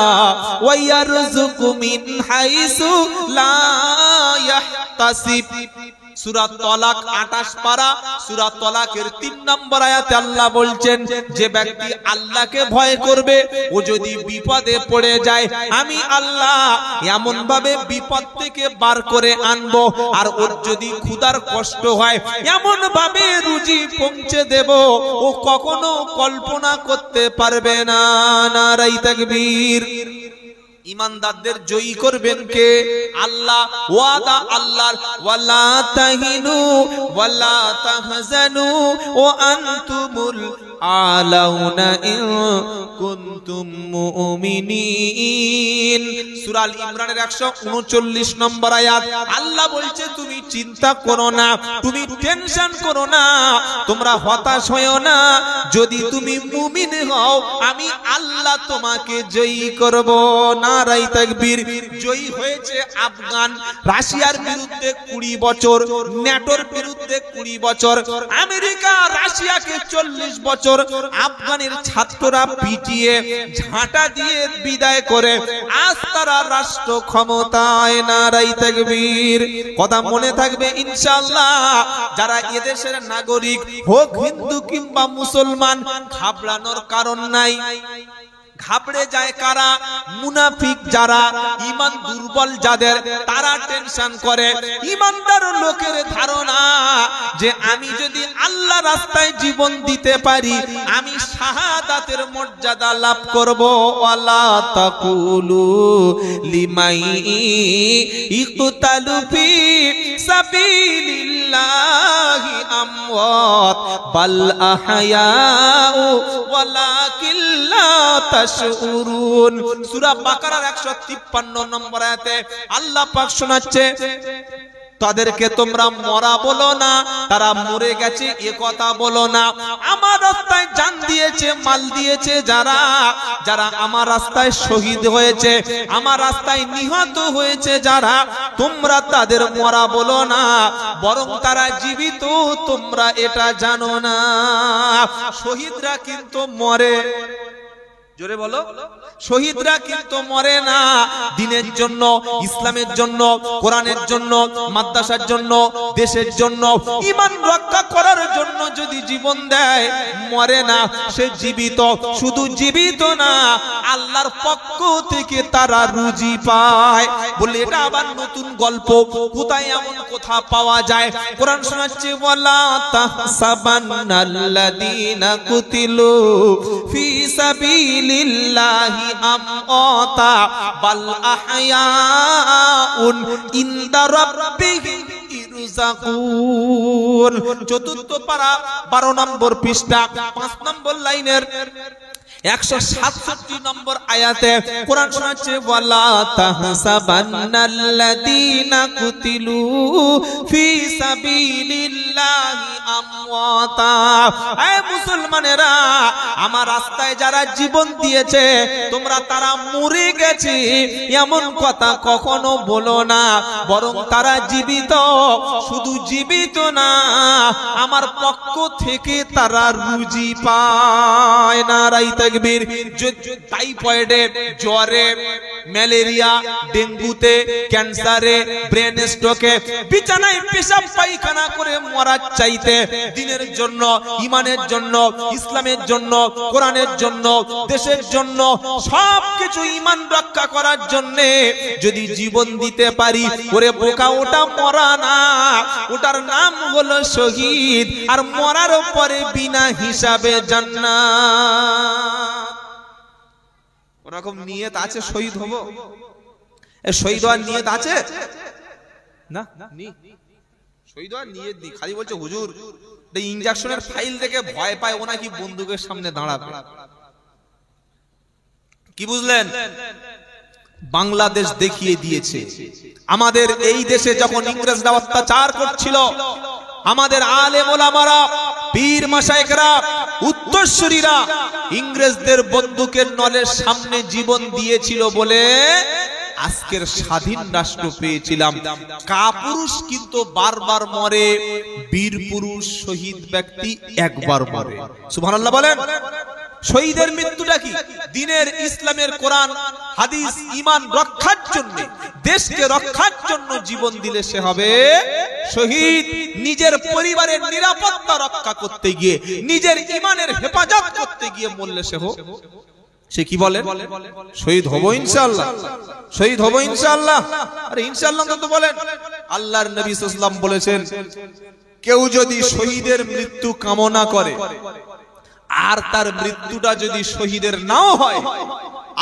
ওয়া ইয়ারযুকু মিন হাইসু লা ইয়াহতাসিব। সূরা তালাক 28 পারা, সূরা তালাকের 3 নম্বর আয়াতে আল্লাহ বলছেন, যে ব্যক্তি আল্লাহকে ভয় করবে, ও যদি বিপদে পড়ে যায় আমি আল্লাহ এমন ভাবে বিপদ থেকে বার করে আনবো, আর ওর যদি ক্ষুধার কষ্ট হয় এমন ভাবে রুজি পৌঁছে দেব ও কখনো কল্পনা করতে পারবে না। নারায়ে তাকবীর। ইমানদারদের জয়ী করবেন কে? আল্লাহ। ওয়াদা আল্লাহর, ওয়ালা তাহিনু ওয়ালা তাহজানু ওয়া আনতুমুল আলাউনা ইন কুনতুম মুমিনিন। সূরা আল ইমরানের 139 নম্বর আয়াত। আল্লাহ বলছে তুমি চিন্তা করো না, তুমি টেনশন করো না, তোমরা হতাশ হয়ো না, যদি তুমি মুমিন হও আমি আল্লাহ তোমাকে জয়ী করব। নারায়ে তাকবীর। জয়ী হয়েছে আফগান, রাশিয়ার বিরুদ্ধে 20 বছর, ন্যাটোর বিরুদ্ধে 20 বছর, আমেরিকা রাশিয়াকে 40 বছর আফগানের ছাত্ররা পিটিয়ে ঝাঁটা দিয়ে বিদায় করে আজ তারা রাষ্ট্র ক্ষমতায়। নারায়ে তাকবীর। কথা মনে থাকবে ইনশাআল্লাহ। যারা এদেশের নাগরিক হোক হিন্দু কিংবা মুসলমান, ঘাবড়ানোর কারণ নাই। ঘাবড়ে যায় কারা? মুনাফিক যারা, ঈমান দুর্বল যাদের, তারা টেনশন করে। ঈমানদার লোকের ধারণা যে আমি যদি আল্লাহ রাস্তায় জীবন দিতে পারি আমি শাহাদাতের মর্যাদা লাভ করব। ওয়ালা তাকুলু লিমাই ইকতালু ফি সাবিলিল্লাহি আমওয়াত বাল আহয়াউ ওয়ালাকিন লা তাশউরুন। সূরা বাকারার 153 নম্বর আয়াতে আল্লাহ পাক শোনাচ্ছে, তাদেরকে তোমরা মরা বলো না, তারা মরে গেছে এ কথা বলো না। আমার রাস্তায় জান দিয়েছে, মাল দিয়েছে যারা, যারা আমার রাস্তায় শহীদ হয়েছে, আমার রাস্তায় নিহত হয়েছে যারা, তোমরা তাদের মরা বলো না, বরং তারা জীবিত, তোমরা এটা জানো না। শহীদরা কিন্তু মরে। জোরে বলো, শহীদরা কিন্তু মরে না। দ্বীনের জন্য, ইসলামের জন্য, কোরআনের জন্য, মাদ্রাসার জন্য, দেশের জন্য, ঈমান রক্ষা করার জন্য যদি জীবন দেয় মরে না, সে জীবিত। শুধু জীবিত না, আল্লাহর পক্ষ থেকে তারা রুজি পায়। বলে এটা আবার নতুন গল্প, কোথায় এমন কথা পাওয়া যায়? কোরআন শোনাচ্ছে, ওয়ালা তাহসাবান্নাল্লাযীনা কুতিলু ফি সাবিলিল্লাহি আমওয়াতা বাল আহয়াউন ইনদা রাব্বিহিম ইরযাকুন। চতুর্থ পারা 12 নম্বর পৃষ্ঠা 5 নম্বর লাইনের 167 নম্বর আয়াতে কোরআন শোনাচ্ছে ওয়ালা তাহসাবান্নাল্লাযীনা কুতিলু ফি সাবিলিল্লাহি আমওয়াতা। হে মুসলমানেরা, আমার রাস্তায় যারা জীবন দিয়েছে তোমরা তারা মরে গেছে এমন কথা কখনো বলো না, বরং তারা জীবিত। শুধু জীবিত না, আমার পক্ষ থেকে তারা রুজি পায়। নারাই তাকবীর। টাইফয়েডে, জ্বরে, ম্যালেরিয়া, ডেঙ্গুতে, ক্যান্সারে, ব্রেন স্ট্রোকে বিছানায় পেশাব পায়খানা করে মরার চাইতে দিনের জন্য, ইমানের জন্য, ইসলামের জন্য, কোরআনের জন্য, দেশের জন্য, সবকিছু ইমান রক্ষা করার জন্য যদি জীবন দিতে পারি, ওরে বোকা, ওটা মরা না, ওটার নাম হলো শহীদ। আর মরার পরে বিনা হিসাবে জান্নাত। ওরকম নিয়ত আছে শহীদ হব? শহীদ হওয়ার নিয়ত আছে না? শহীদ হওয়ার নিয়ত নেই, খালি বলছে হুজুর ইনজেকশনের ফাইল দেখে ভয় পায়, ও নাকি বন্দুকের সামনে দাঁড়াবে। কি বুঝলেন? বাংলাদেশ দেখিয়ে দিয়েছে। আমাদের এই দেশে যখন ইংরেজরা অত্যাচার করছিল, আমাদের আলেম ওলামারা, পীর মাশায়েখরা, উত্তরসূরিরা ইংরেজদের বন্দুকের নলের সামনে জীবন দিয়েছিল বলে আজকের স্বাধীন রাষ্ট্র পেয়েছিলাম। কাপুরুষ কিন্তু বারবার মরে, বীর পুরুষ শহীদ ব্যক্তি একবার মরে। সুবহানাল্লাহ বলেন। শহীদের মৃত্যুটা কি? দিনের, ইসলামের, কোরআন হাদিস, ঈমান রক্ষার জন্য, দেশকে রক্ষার জন্য জীবন দিলে সে হবে শহীদ। নিজের পরিবারের নিরাপত্তা রক্ষা করতে গিয়ে, নিজের ঈমানের হেফাজত করতে গিয়ে মরলে সে কি বলে? শহীদ হব ইনশাআল্লাহ, শহীদ হব ইনশাআল্লাহ। আরে ইনশাআল্লাহ তো বলেন। আল্লাহর নবী সাল্লাল্লাহু আলাইহি ওয়াসাল্লাম বলেছেন, কেউ যদি শহীদের মৃত্যু কামনা করে আর তার মৃত্যুটা যদি শহীদের নাও হয়,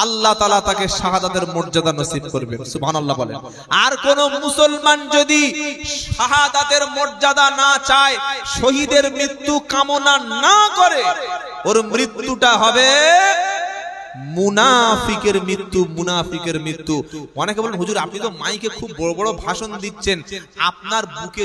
আল্লাহ তাআলা তাকে শাহাদাতের মর্যাদা নসিব করবেন। সুবহানাল্লাহ বলেন। আর কোন মুসলমান যদি শাহাদাতের মর্যাদা না চায়, শহীদের মৃত্যু কামনা না করে, ওর মৃত্যুটা হবে মুনাফিকের মৃত্যু, মুনাফিকের মৃত্যু। অনেকে বলেন হুজুর আপনি তো মাইকে খুব বড় বড় ভাষণ দিচ্ছেন, আপনার বুকে